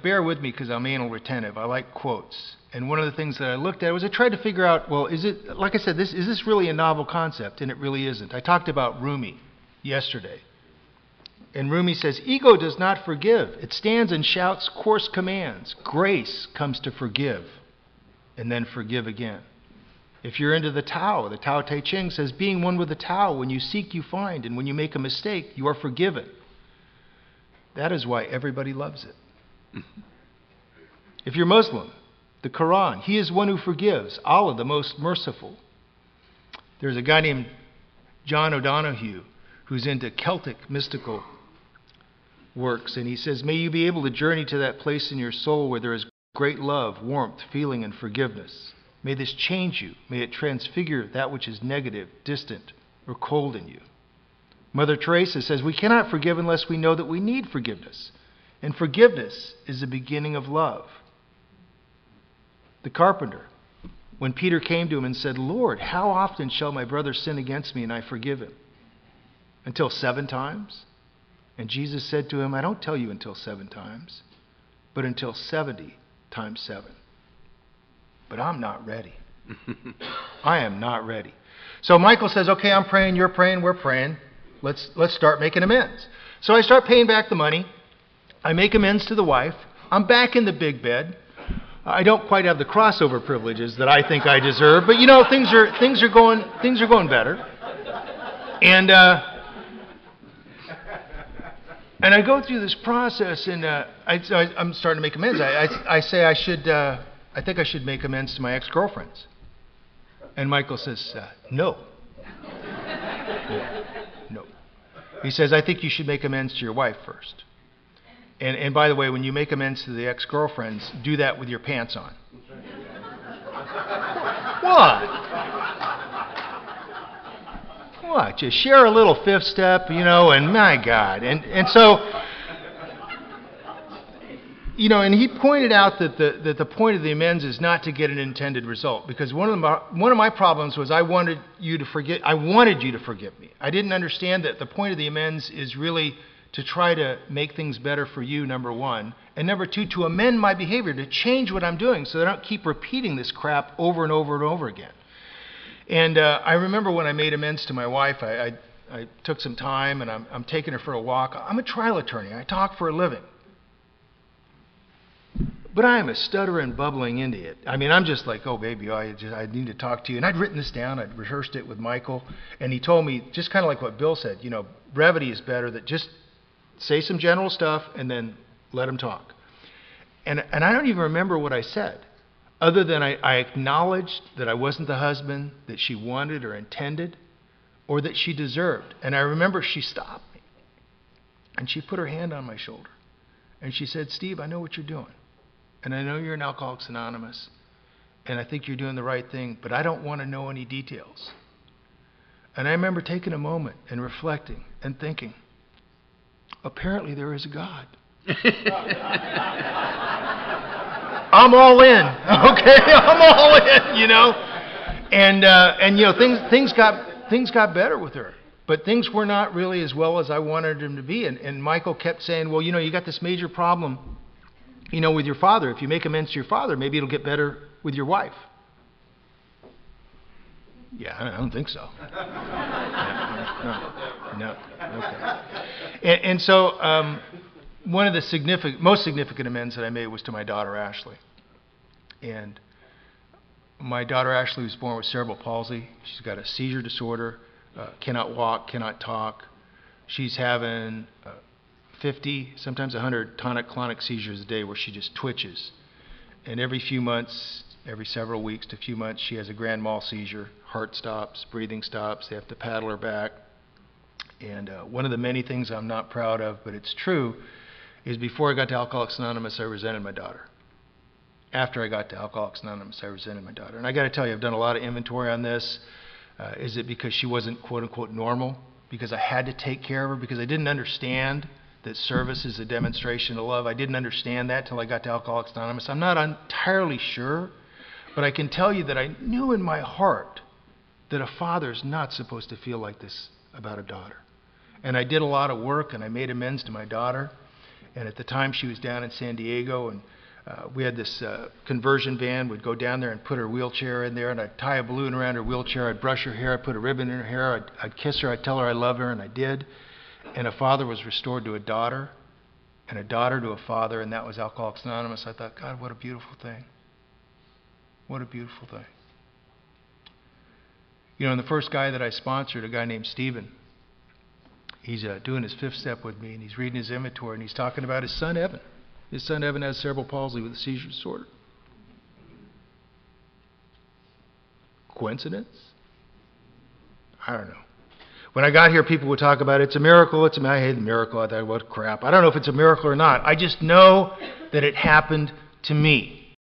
bear with me because I'm anal retentive. I like quotes. And one of the things that I looked at was I tried to figure out, well, is it, like I said, is this really a novel concept? And it really isn't. I talked about Rumi yesterday. And Rumi says, ego does not forgive. It stands and shouts coarse commands. Grace comes to forgive and then forgive again. If you're into the Tao Te Ching says, being one with the Tao, when you seek, you find, and when you make a mistake, you are forgiven. That is why everybody loves it. If you're Muslim, the Quran, he is one who forgives, Allah the most merciful. There's a guy named John O'Donohue who's into Celtic mystical works. And he says, may you be able to journey to that place in your soul where there is great love, warmth, feeling, and forgiveness. May this change you. May it transfigure that which is negative, distant, or cold in you. Mother Teresa says, we cannot forgive unless we know that we need forgiveness. And forgiveness is the beginning of love. The carpenter, when Peter came to him and said, Lord, how often shall my brother sin against me and I forgive him? Until 7 times? And Jesus said to him, I don't tell you until 7 times, but until 70 times 7. But I'm not ready. I am not ready. So Michael says, okay, I'm praying, you're praying, we're praying. Let's start making amends. So I start paying back the money. I make amends to the wife. I'm back in the big bed. I don't quite have the crossover privileges that I think I deserve, but things are going better. And I go through this process, and I'm starting to make amends. I say I think I should make amends to my ex-girlfriends. And Michael says, no. No. He says, I think you should make amends to your wife first. And by the way, when you make amends to the ex-girlfriends, do that with your pants on. What? Just share a little fifth step, and my God. And so, and he pointed out that the point of the amends is not to get an intended result. Because one of my problems was I wanted you to forgive me. I didn't understand that the point of the amends is really to try to make things better for you, number one. And number two, to amend my behavior, to change what I'm doing so that I don't keep repeating this crap over and over and over again. And I remember when I made amends to my wife, I took some time and I'm taking her for a walk. I'm a trial attorney. I talk for a living. But I am a stuttering, bubbling idiot. I mean, I'm just like, oh, baby, I need to talk to you. And I'd written this down. I'd rehearsed it with Michael. And he told me, just kind of like what Bill said, brevity is better, that just say some general stuff and then let him talk. And I don't even remember what I said, other than I acknowledged that I wasn't the husband that she wanted or intended or that she deserved. And I remember she stopped me and she put her hand on my shoulder and she said, Steve, I know what you're doing. And I know you're in Alcoholics Anonymous and I think you're doing the right thing, but I don't want to know any details. And I remember taking a moment and reflecting and thinking, apparently there is a God. I'm all in, okay? I'm all in, And things got better with her, but things were not really as well as I wanted them to be. And Michael kept saying, well, you got this major problem, with your father. If you make amends to your father, maybe it'll get better with your wife. Yeah, I don't think so. No. Okay. And so one of the most significant amends that I made was to my daughter Ashley. And my daughter Ashley was born with cerebral palsy. She's got a seizure disorder, cannot walk, cannot talk. She's having 50, sometimes 100 tonic-clonic seizures a day where she just twitches. And every few months, every several weeks to a few months, she has a grand mal seizure. Heart stops, breathing stops. They have to paddle her back. And one of the many things I'm not proud of, but it's true, is before I got to Alcoholics Anonymous, I resented my daughter. After I got to Alcoholics Anonymous, I resented my daughter. And I got to tell you, I've done a lot of inventory on this. Is it because she wasn't quote-unquote normal? Because I had to take care of her? Because I didn't understand that service is a demonstration of love? I didn't understand that till I got to Alcoholics Anonymous. I'm not entirely sure, but I can tell you that I knew in my heart that a father's not supposed to feel like this about a daughter. And I did a lot of work, and I made amends to my daughter. And at the time, she was down in San Diego, and we had this conversion van. We'd go down there and put her wheelchair in there, and I'd tie a balloon around her wheelchair. I'd brush her hair. I'd put a ribbon in her hair. I'd kiss her. I'd tell her I love her, and I did. And a father was restored to a daughter, and a daughter to a father, and that was Alcoholics Anonymous. I thought, God, what a beautiful thing. What a beautiful thing. And the first guy that I sponsored, a guy named Stephen, he's doing his fifth step with me, and he's reading his inventory, and he's talking about his son, Evan. His son, Evan, has cerebral palsy with a seizure disorder. Coincidence? I don't know. When I got here, people would talk about it's a miracle, I hate the miracle. I thought, what crap. I don't know if it's a miracle or not. I just know that it happened to me.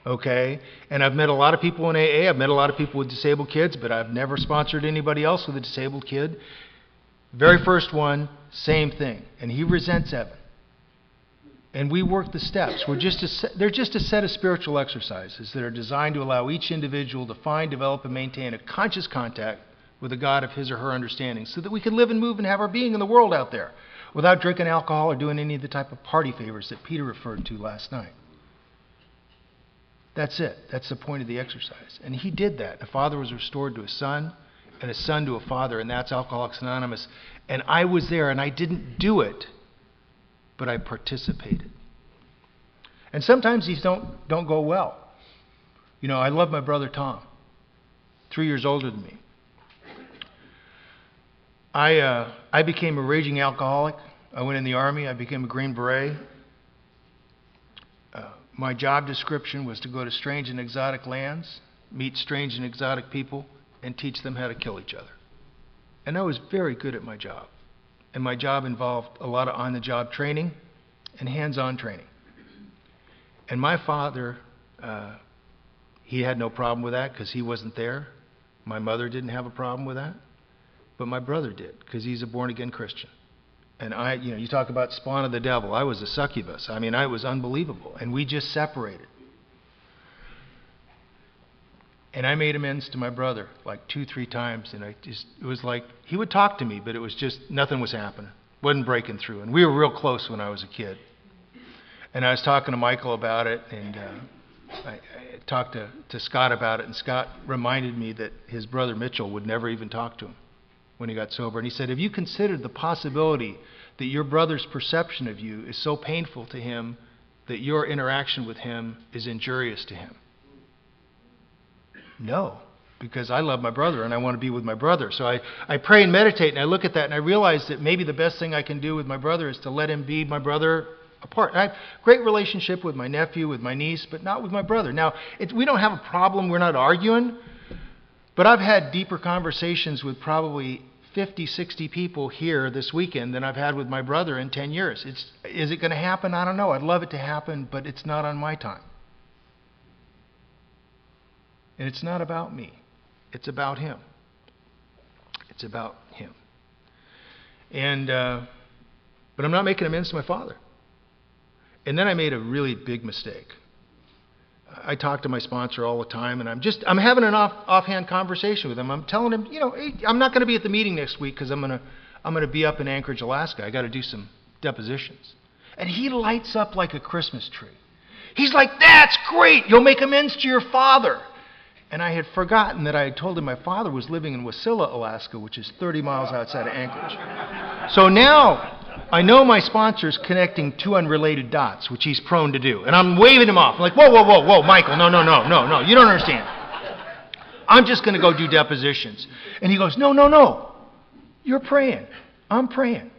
Okay? And I've met a lot of people in AA. I've met a lot of people with disabled kids, but I've never sponsored anybody else with a disabled kid. Very first one, same thing. And he resents Evan. And we work the steps. They're just a set of spiritual exercises that are designed to allow each individual to find, develop, and maintain a conscious contact with a God of his or her understanding so that we can live and move and have our being in the world out there without drinking alcohol or doing any of the type of party favors that Peter referred to last night. That's it. That's the point of the exercise. And he did that. A father was restored to a son, and a son to a father, and that's Alcoholics Anonymous. And I was there, and I didn't do it, but I participated. And sometimes these don't go well. You know, I love my brother Tom, 3 years older than me. I became a raging alcoholic. I went in the Army. I became a Green Beret. My job description was to go to strange and exotic lands, meet strange and exotic people, and teach them how to kill each other. And I was very good at my job. And my job involved a lot of on-the-job training and hands-on training. And my father, he had no problem with that because he wasn't there. My mother didn't have a problem with that. But my brother did, because he's a born-again Christian. And you talk about spawn of the devil. I was a succubus. I mean, I was unbelievable. And we just separated. And I made amends to my brother like 2-3 times. And it was like, he would talk to me, but it was just, nothing was happening. Wasn't breaking through. And we were real close when I was a kid. And I was talking to Michael about it, and I talked to Scott about it. And Scott reminded me that his brother Mitchell would never even talk to him when he got sober. And he said, have you considered the possibility that your brother's perception of you is so painful to him that your interaction with him is injurious to him? No, because I love my brother and I want to be with my brother. So I pray and meditate, and I look at that, and I realize that maybe the best thing I can do with my brother is to let him be my brother apart. I have a great relationship with my nephew, with my niece, but not with my brother. Now, we don't have a problem. We're not arguing. But I've had deeper conversations with probably 50, 60 people here this weekend than I've had with my brother in 10 years. Is it going to happen? I don't know. I'd love it to happen, but it's not on my time. And it's not about me. It's about him. It's about him. And but I'm not making amends to my father. And then I made a really big mistake. I talk to my sponsor all the time, and I'm having an offhand conversation with him. I'm telling him, hey, I'm not going to be at the meeting next week because I'm going to be up in Anchorage, Alaska. I got to do some depositions. And he lights up like a Christmas tree. He's like, that's great. You'll make amends to your father. And I had forgotten that I had told him my father was living in Wasilla, Alaska, which is 30 miles outside of Anchorage. So now I know my sponsor's connecting two unrelated dots, which he's prone to do. And I'm waving him off. I'm like, whoa, Michael, no, you don't understand. I'm just going to go do depositions. And he goes, no, you're praying. I'm praying.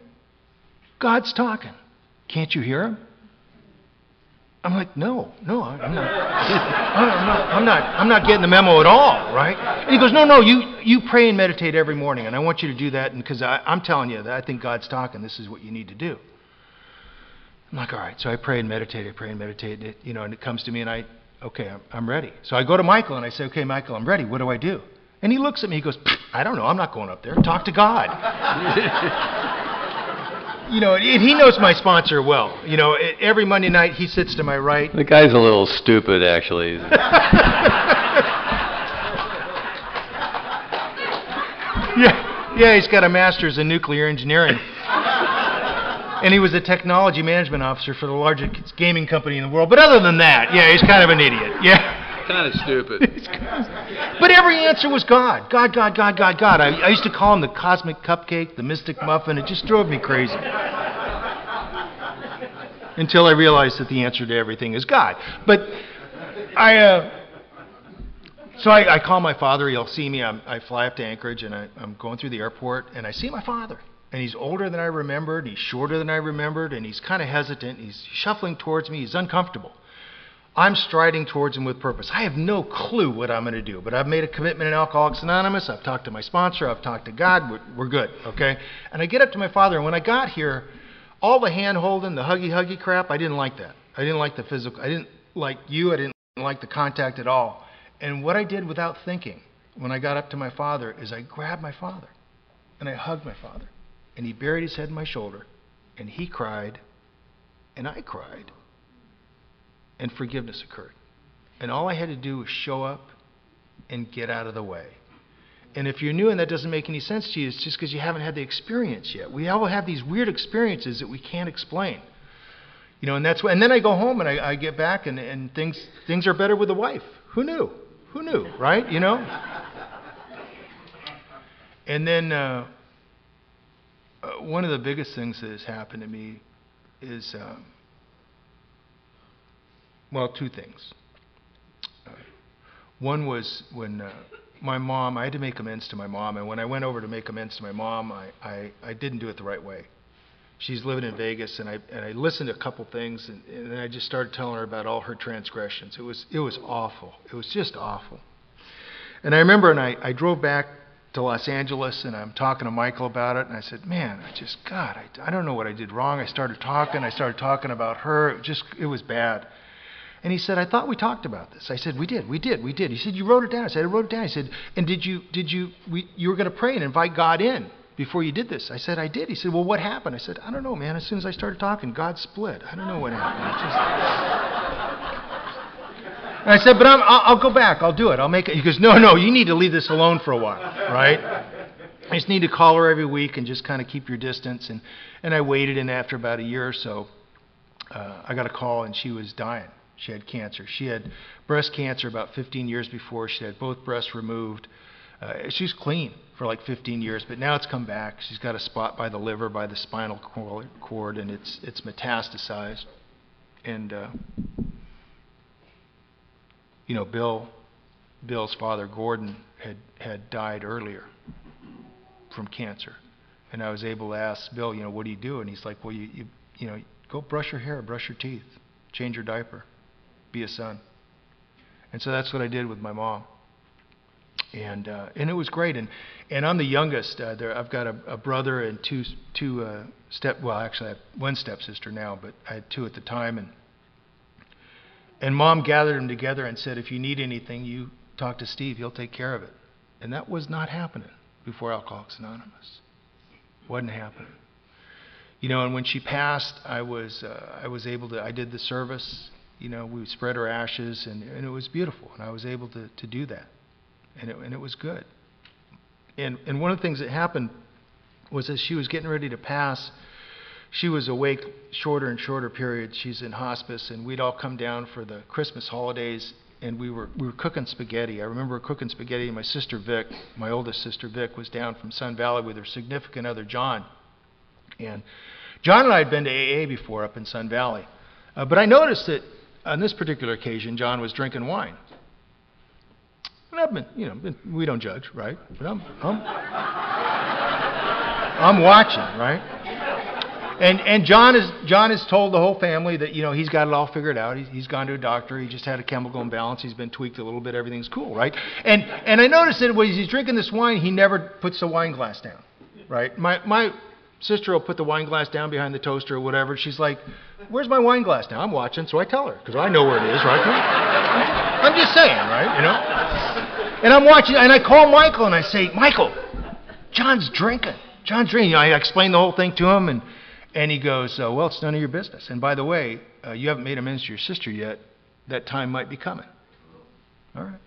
God's talking. Can't you hear him? I'm like, no, I'm not getting the memo at all, right? And he goes, no, you pray and meditate every morning, and I want you to do that, and because I'm telling you that I think God's talking. This is what you need to do. I'm like, all right. So I pray and meditate, and it comes to me, and I'm ready. So I go to Michael and I say, okay, Michael, I'm ready. What do I do? And he looks at me. He goes, I don't know. I'm not going up there. Talk to God. And he knows my sponsor well. Every Monday night he sits to my right. The guy's a little stupid, actually. Yeah, he's got a master's in nuclear engineering. And he was a technology management officer for the largest gaming company in the world. But other than that, yeah, he's kind of an idiot. Yeah. Kind of stupid. But every answer was God. God. I used to call him the cosmic cupcake, the mystic muffin. It just drove me crazy. Until I realized that the answer to everything is God. But I call my father. He'll see me. I fly up to Anchorage, and I'm going through the airport, and I see my father. And he's older than I remembered. He's shorter than I remembered, and he's kind of hesitant. He's shuffling towards me. He's uncomfortable. I'm striding towards him with purpose. I have no clue what I'm going to do, but I've made a commitment in Alcoholics Anonymous. I've talked to my sponsor. I've talked to God. We're good, okay? And I get up to my father, and when I got here, all the hand-holding, the huggy crap, I didn't like that. I didn't like the physical. I didn't like you. I didn't like the contact at all. And what I did without thinking when I got up to my father is I grabbed my father, and I hugged my father, and he buried his head in my shoulder, and he cried, and I cried. And forgiveness occurred. And all I had to do was show up and get out of the way. And if you're new and that doesn't make any sense to you, it's just because you haven't had the experience yet. We all have these weird experiences that we can't explain. You know, and that's and then I go home and I get back and things are better with the wife. Who knew? Who knew, right? You know? And then one of the biggest things that has happened to me is well, two things. One was when my mom, I had to make amends to my mom, and when I went over to make amends to my mom, I didn't do it the right way. She's living in Vegas, and I listened to a couple things, and then I just started telling her about all her transgressions. It was awful. It was just awful. And I remember, and I drove back to Los Angeles, and I'm talking to Michael about it, and I said, man, I don't know what I did wrong. I started talking about her. It was bad. And he said, I thought we talked about this. I said, we did. He said, you wrote it down. I said, I wrote it down. He said, and you were going to pray and invite God in before you did this. I said, I did. He said, well, what happened? I said, I don't know, man. As soon as I started talking, God split. I don't know what happened. And I said, but I'll go back. I'll do it. I'll make it. He goes, no, you need to leave this alone for a while, right? I just need to call her every week and just kind of keep your distance. And I waited, and after about a year or so, I got a call, and she was dying. She had cancer. She had breast cancer about 15 years before. She had both breasts removed. She's clean for like 15 years, but now it's come back. She's got a spot by the liver, by the spinal cord, and it's metastasized. And you know, Bill's father, Gordon, had died earlier from cancer. And I was able to ask Bill, you know, what do you do? And he's like, well, you know, go brush your hair, brush your teeth, change your diaper. Be a son. And so that's what I did with my mom. And it was great. And I'm the youngest. I've got a brother and two well, actually I have one stepsister now, but I had two at the time. And Mom gathered them together and said, if you need anything, you talk to Steve. He'll take care of it. And that was not happening before Alcoholics Anonymous. Wasn't happening. You know, and when she passed, I was able to. I did the service. You know, we spread her ashes, and it was beautiful, and I was able to do that, and it was good. And one of the things that happened was as she was getting ready to pass, she was awake shorter and shorter periods. She's in hospice, and we'd all come down for the Christmas holidays, and we were cooking spaghetti. I remember cooking spaghetti, and my sister Vic, my oldest sister Vic, was down from Sun Valley with her significant other John, and John and I had been to AA before up in Sun Valley, but I noticed that on this particular occasion, John was drinking wine. And I've been, you know, we don't judge, right? But I'm watching, right? And John has told the whole family that, you know, he's got it all figured out. He's gone to a doctor. He just had a chemical imbalance. He's been tweaked a little bit. Everything's cool, right? And I noticed that when he's drinking this wine, he never puts the wine glass down, right? My sister will put the wine glass down behind the toaster or whatever. She's like, where's my wine glass now? I'm watching, so I tell her, because I know where it is, right? I'm just saying, right? You know? And I'm watching, and I call Michael, and I say, Michael, John's drinking. You know, I explain the whole thing to him, and he goes, well, it's none of your business. And by the way, you haven't made amends to your sister yet. That time might be coming. All right.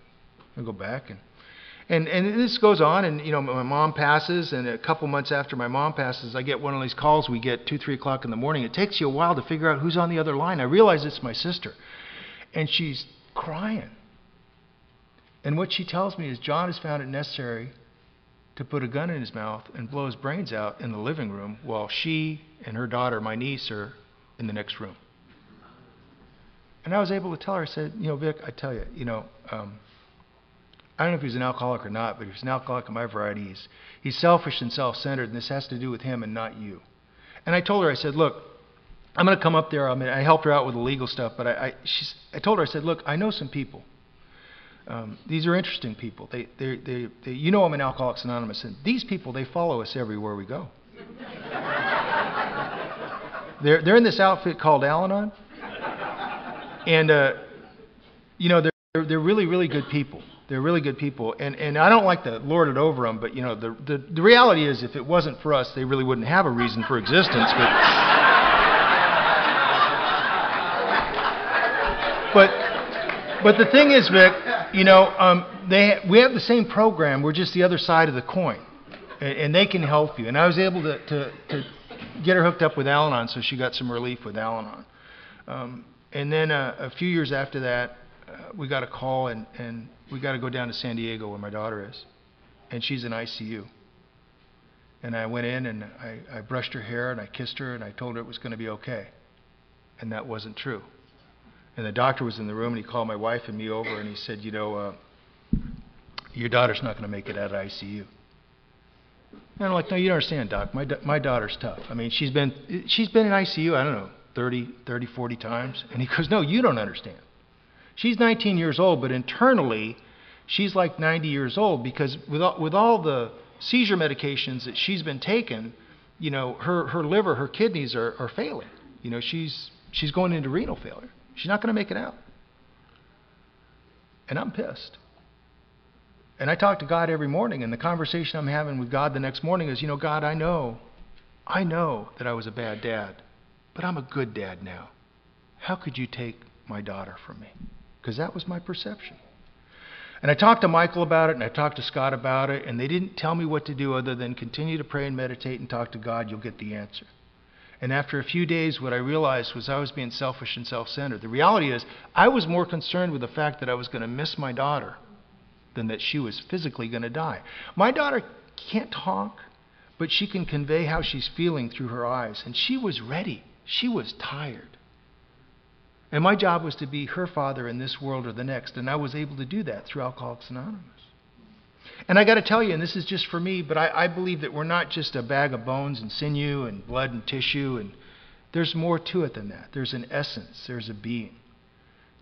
I'll go back, and this goes on, and you know, my mom passes, and a couple months after my mom passes, I get one of these calls we get 2-3 o'clock in the morning. It takes you a while to figure out who's on the other line. I realize it's my sister, and she's crying. And what she tells me is John has found it necessary to put a gun in his mouth and blow his brains out in the living room while she and her daughter, my niece, are in the next room. And I was able to tell her, I said, you know, Vic, I tell you, you know, I don't know if he's an alcoholic or not, but if he's an alcoholic of my variety, he's selfish and self-centered, and this has to do with him and not you. And I told her, I said, look, I'm going to come up there. I mean, I helped her out with the legal stuff, but I told her, I said, look, I know some people. These are interesting people. You know I'm in Alcoholics Anonymous, and these people, they follow us everywhere we go. They're in this outfit called Al-Anon, and they're really, really good people. They're really good people, and I don't like to lord it over them, but the reality is, if it wasn't for us, they really wouldn't have a reason for existence. But the thing is, Vic, we have the same program. We're just the other side of the coin, and they can help you. And I was able to get her hooked up with Al-Anon, so she got some relief with Al-Anon. And then a few years after that, we got a call, and we got to go down to San Diego where my daughter is, and she's in ICU. And I went in, and I brushed her hair, and I kissed her, and I told her it was going to be okay. And that wasn't true. And the doctor was in the room, and he called my wife and me over, and he said, your daughter's not going to make it out of ICU. And I'm like, no, you don't understand, Doc. My daughter's tough. I mean, she's been in ICU, I don't know, 30, 40 times. And he goes, no, you don't understand. She's 19 years old, but internally, she's like 90 years old, because with all the seizure medications that she's been taking, her liver, her kidneys are failing. She's going into renal failure. She's not going to make it out. And I'm pissed. And I talk to God every morning, and the conversation I'm having with God the next morning is, God, I know that I was a bad dad, but I'm a good dad now. How could you take my daughter from me? Because that was my perception. And I talked to Michael about it, and I talked to Scott about it, and they didn't tell me what to do other than continue to pray and meditate and talk to God. You'll get the answer. And after a few days, what I realized was I was being selfish and self-centered. The reality is, I was more concerned with the fact that I was going to miss my daughter than that she was physically going to die. My daughter can't talk, but she can convey how she's feeling through her eyes. And she was ready. She was tired. And my job was to be her father in this world or the next. And I was able to do that through Alcoholics Anonymous. And I got to tell you, and this is just for me, but I believe that we're not just a bag of bones and sinew and blood and tissue. And there's more to it than that. There's an essence. There's a being.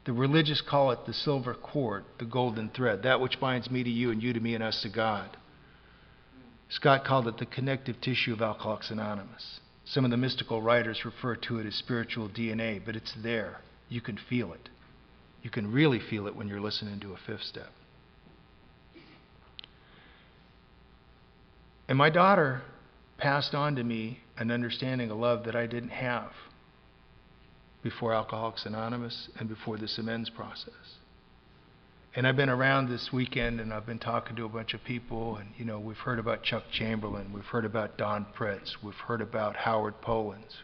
The religious call it the silver cord, the golden thread, that which binds me to you and you to me and us to God. Scott called it the connective tissue of Alcoholics Anonymous. Some of the mystical writers refer to it as spiritual DNA, but it's there. You can feel it. You can really feel it when you're listening to a fifth step. And my daughter passed on to me an understanding of love that I didn't have before Alcoholics Anonymous and before this amends process. And I've been around this weekend, and I've been talking to a bunch of people, and we've heard about Chuck Chamberlain, we've heard about Don Pretz, we've heard about Howard Polans.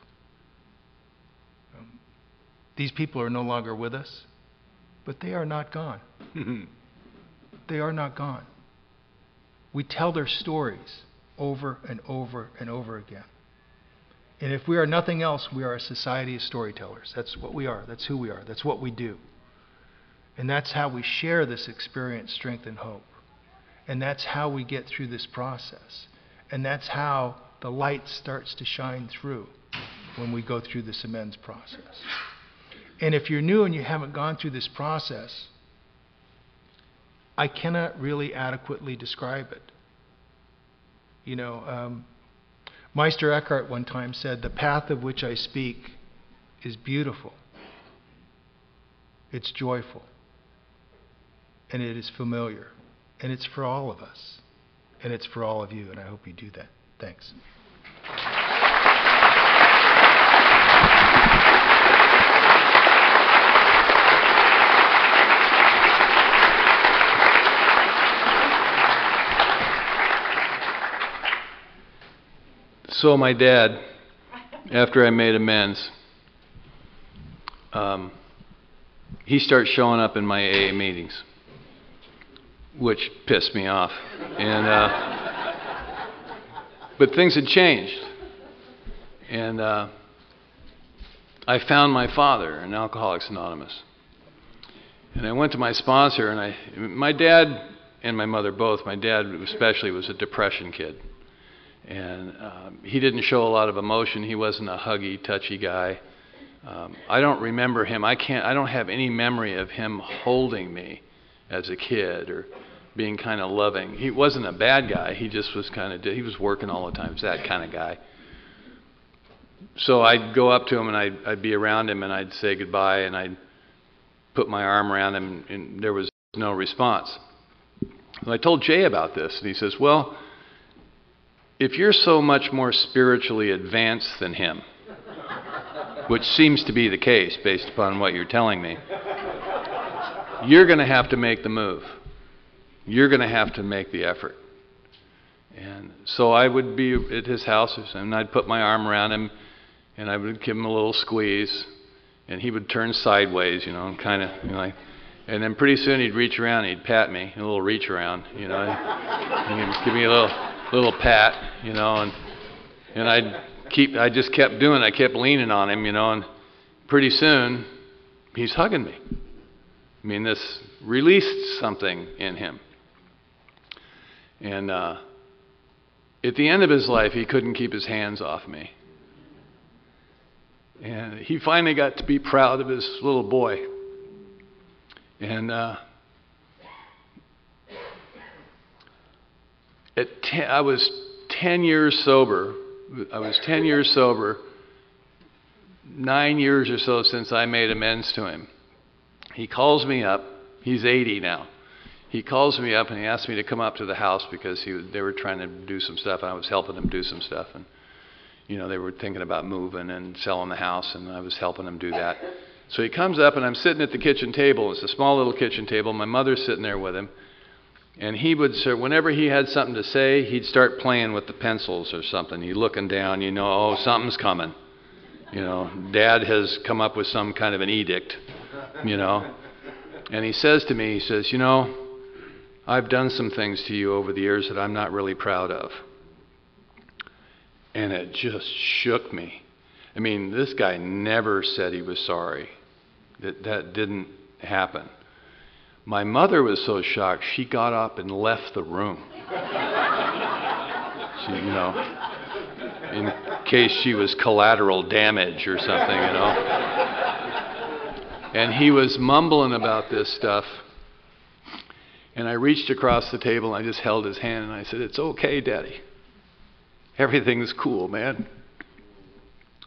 These people are no longer with us, but they are not gone. They are not gone. We tell their stories over and over and over again. And if we are nothing else, we are a society of storytellers. That's what we are. That's who we are. That's what we do. And that's how we share this experience, strength, and hope. And that's how we get through this process. And that's how the light starts to shine through when we go through this amends process. And if you're new and you haven't gone through this process, I cannot really adequately describe it. Meister Eckhart one time said, "The path of which I speak is beautiful, it's joyful, and it is familiar, and it's for all of us, and it's for all of you," and I hope you do that. Thanks. So my dad, after I made amends, he starts showing up in my AA meetings, which pissed me off. But things had changed. And I found my father in Alcoholics Anonymous. And I went to my sponsor, and my dad and my mother both, my dad especially, was a depression kid. And he didn't show a lot of emotion. He wasn't a huggy, touchy guy. I don't remember him. I don't have any memory of him holding me as a kid or being kind of loving. He wasn't a bad guy. He just was he was working all the time. He was that kind of guy. So I'd go up to him and I'd be around him and I'd say goodbye and I'd put my arm around him and there was no response. And I told Jay about this and he says, well, if you're so much more spiritually advanced than him, which seems to be the case based upon what you're telling me, you're going to have to make the move. You're going to have to make the effort. And so I would be at his house and I'd put my arm around him and I would give him a little squeeze and he would turn sideways, and kind of, and then pretty soon he'd reach around and he'd pat me, a little reach around, and he'd give me a little pat, and I just kept doing it. I kept leaning on him, and pretty soon he's hugging me. I mean, this released something in him. And at the end of his life, he couldn't keep his hands off me. And he finally got to be proud of his little boy. And I was 10 years sober. 9 years or so since I made amends to him. He calls me up. He's 80 now. He calls me up and he asked me to come up to the house because they were trying to do some stuff and I was helping them do some stuff. And they were thinking about moving and selling the house and I was helping them do that. So he comes up and I'm sitting at the kitchen table. It's a small little kitchen table. My mother's sitting there with him. And he would, whenever he had something to say, he'd start playing with the pencils or something. He'd looking down, oh, something's coming. Dad has come up with some kind of an edict, And he says to me, I've done some things to you over the years that I'm not really proud of. And it just shook me. I mean, this guy never said he was sorry. That didn't happen. My mother was so shocked, she got up and left the room. She, in case she was collateral damage or something, And he was mumbling about this stuff. And I reached across the table and I just held his hand and I said, "It's okay, Daddy. Everything's cool, man.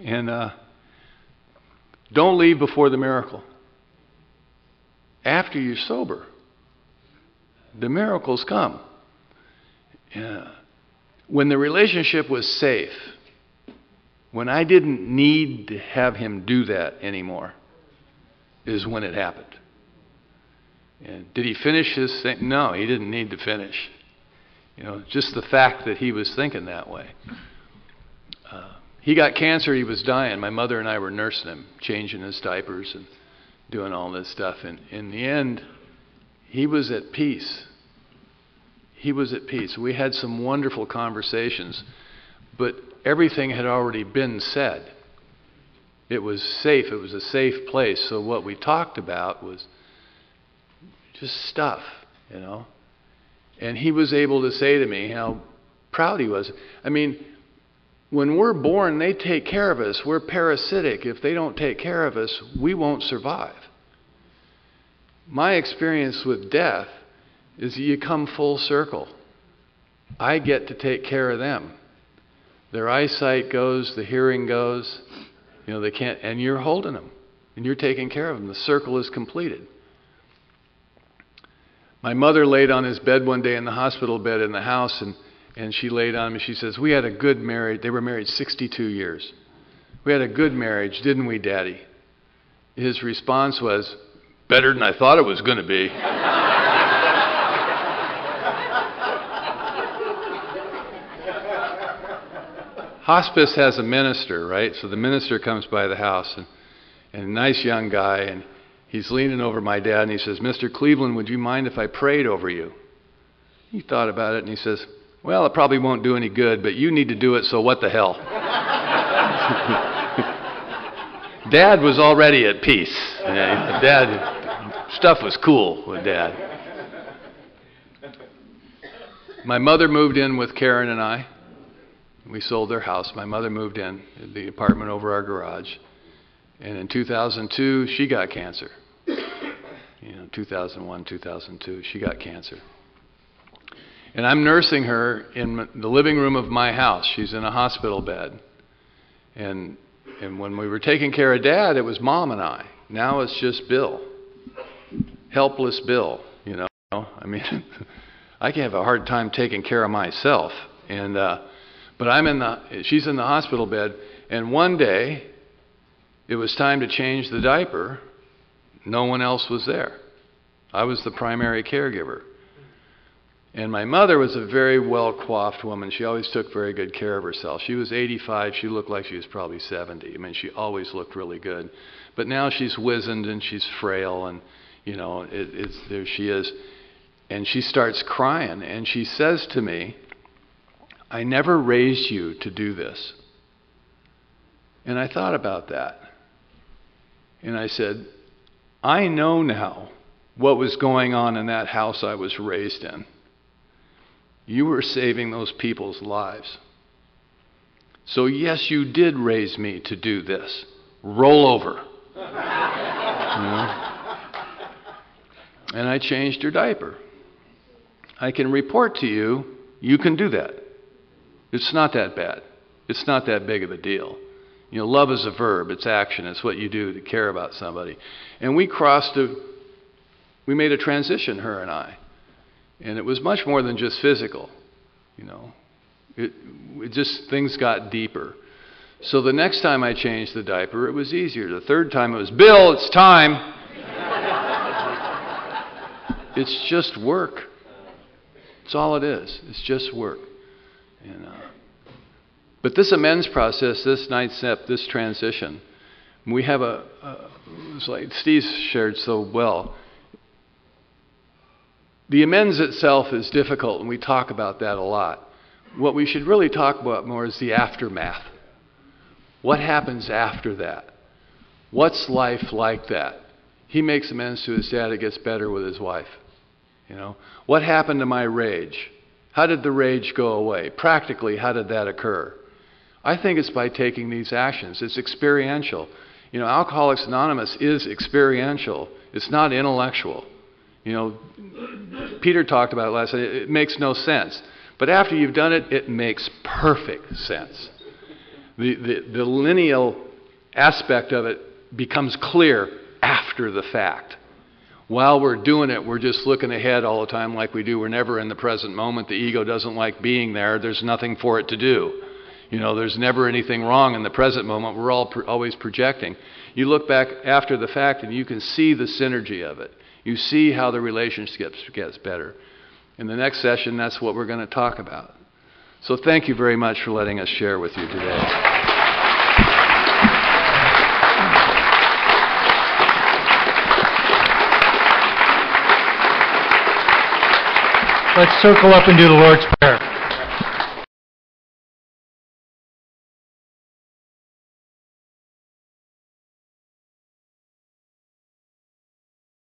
And don't leave before the miracle. After you're sober, the miracles come." When the relationship was safe, when I didn't need to have him do that anymore, is when it happened. And did he finish his thing? No, he didn't need to finish. Just the fact that he was thinking that way. He got cancer, he was dying. My mother and I were nursing him, changing his diapers and doing all this stuff. And in the end, he was at peace. He was at peace. We had some wonderful conversations, but everything had already been said. It was safe. It was a safe place. So what we talked about was just stuff, And he was able to say to me how proud he was. I mean, when we're born, they take care of us. We're parasitic. If they don't take care of us, we won't survive. My experience with death is that you come full circle. I get to take care of them. Their eyesight goes, the hearing goes. They can't, and you're holding them, and you're taking care of them. The circle is completed. My mother laid on his bed one day in the hospital bed in the house, and she laid on him and she says, "We had a good marriage." They were married 62 years. "We had a good marriage, didn't we, Daddy?" His response was, "Better than I thought it was going to be." Hospice has a minister, right? So the minister comes by the house, and a nice young guy, and he's leaning over my dad, and he says, "Mr. Cleveland, would you mind if I prayed over you?" He thought about it, and he says, "Well, it probably won't do any good, but you need to do it, so what the hell?" Dad was already at peace. Stuff was cool with Dad. My mother moved in with Karen and I. We sold their house. My mother moved in, the apartment over our garage. And in 2002, she got cancer. 2001, 2002, she got cancer. And I'm nursing her in the living room of my house. She's in a hospital bed. And when we were taking care of Dad, it was Mom and I. Now it's just Bill. Helpless Bill, I mean, I can have a hard time taking care of myself. But she's in the hospital bed, and one day it was time to change the diaper. No one else was there. I was the primary caregiver. And my mother was a very well-coiffed woman. She always took very good care of herself. She was 85. She looked like she was probably 70. I mean, she always looked really good. But now she's wizened and she's frail, and, there she is. And she starts crying, and she says to me, "I never raised you to do this." And I thought about that. And I said, I know now what was going on in that house I was raised in. You were saving those people's lives. So yes, you did raise me to do this. Roll over. And I changed her diaper. I can report to you, you can do that. It's not that bad. It's not that big of a deal. Love is a verb. It's action. It's what you do to care about somebody. And we made a transition, her and I. And it was much more than just physical. Things got deeper. So the next time I changed the diaper, it was easier. The third time it was, "Bill, it's time." It's just work. That's all it is. It's just work. But this amends process, this ninth step, this transition, we have it's like Steve shared so well. The amends itself is difficult, and we talk about that a lot. What we should really talk about more is the aftermath. What happens after that? What's life like that? He makes amends to his dad. It gets better with his wife. What happened to my rage? How did the rage go away? Practically, how did that occur? I think it's by taking these actions. It's experiential. Alcoholics Anonymous is experiential. It's not intellectual. Peter talked about it last night. It makes no sense. But after you've done it, it makes perfect sense. The lineal aspect of it becomes clear after the fact. While we're doing it, we're just looking ahead all the time like we do. We're never in the present moment. The ego doesn't like being there. There's nothing for it to do. There's never anything wrong in the present moment. We're always projecting. You look back after the fact and you can see the synergy of it. You see how the relationship gets better. In the next session, that's what we're going to talk about. So thank you very much for letting us share with you today. Let's circle up and do the Lord's Prayer.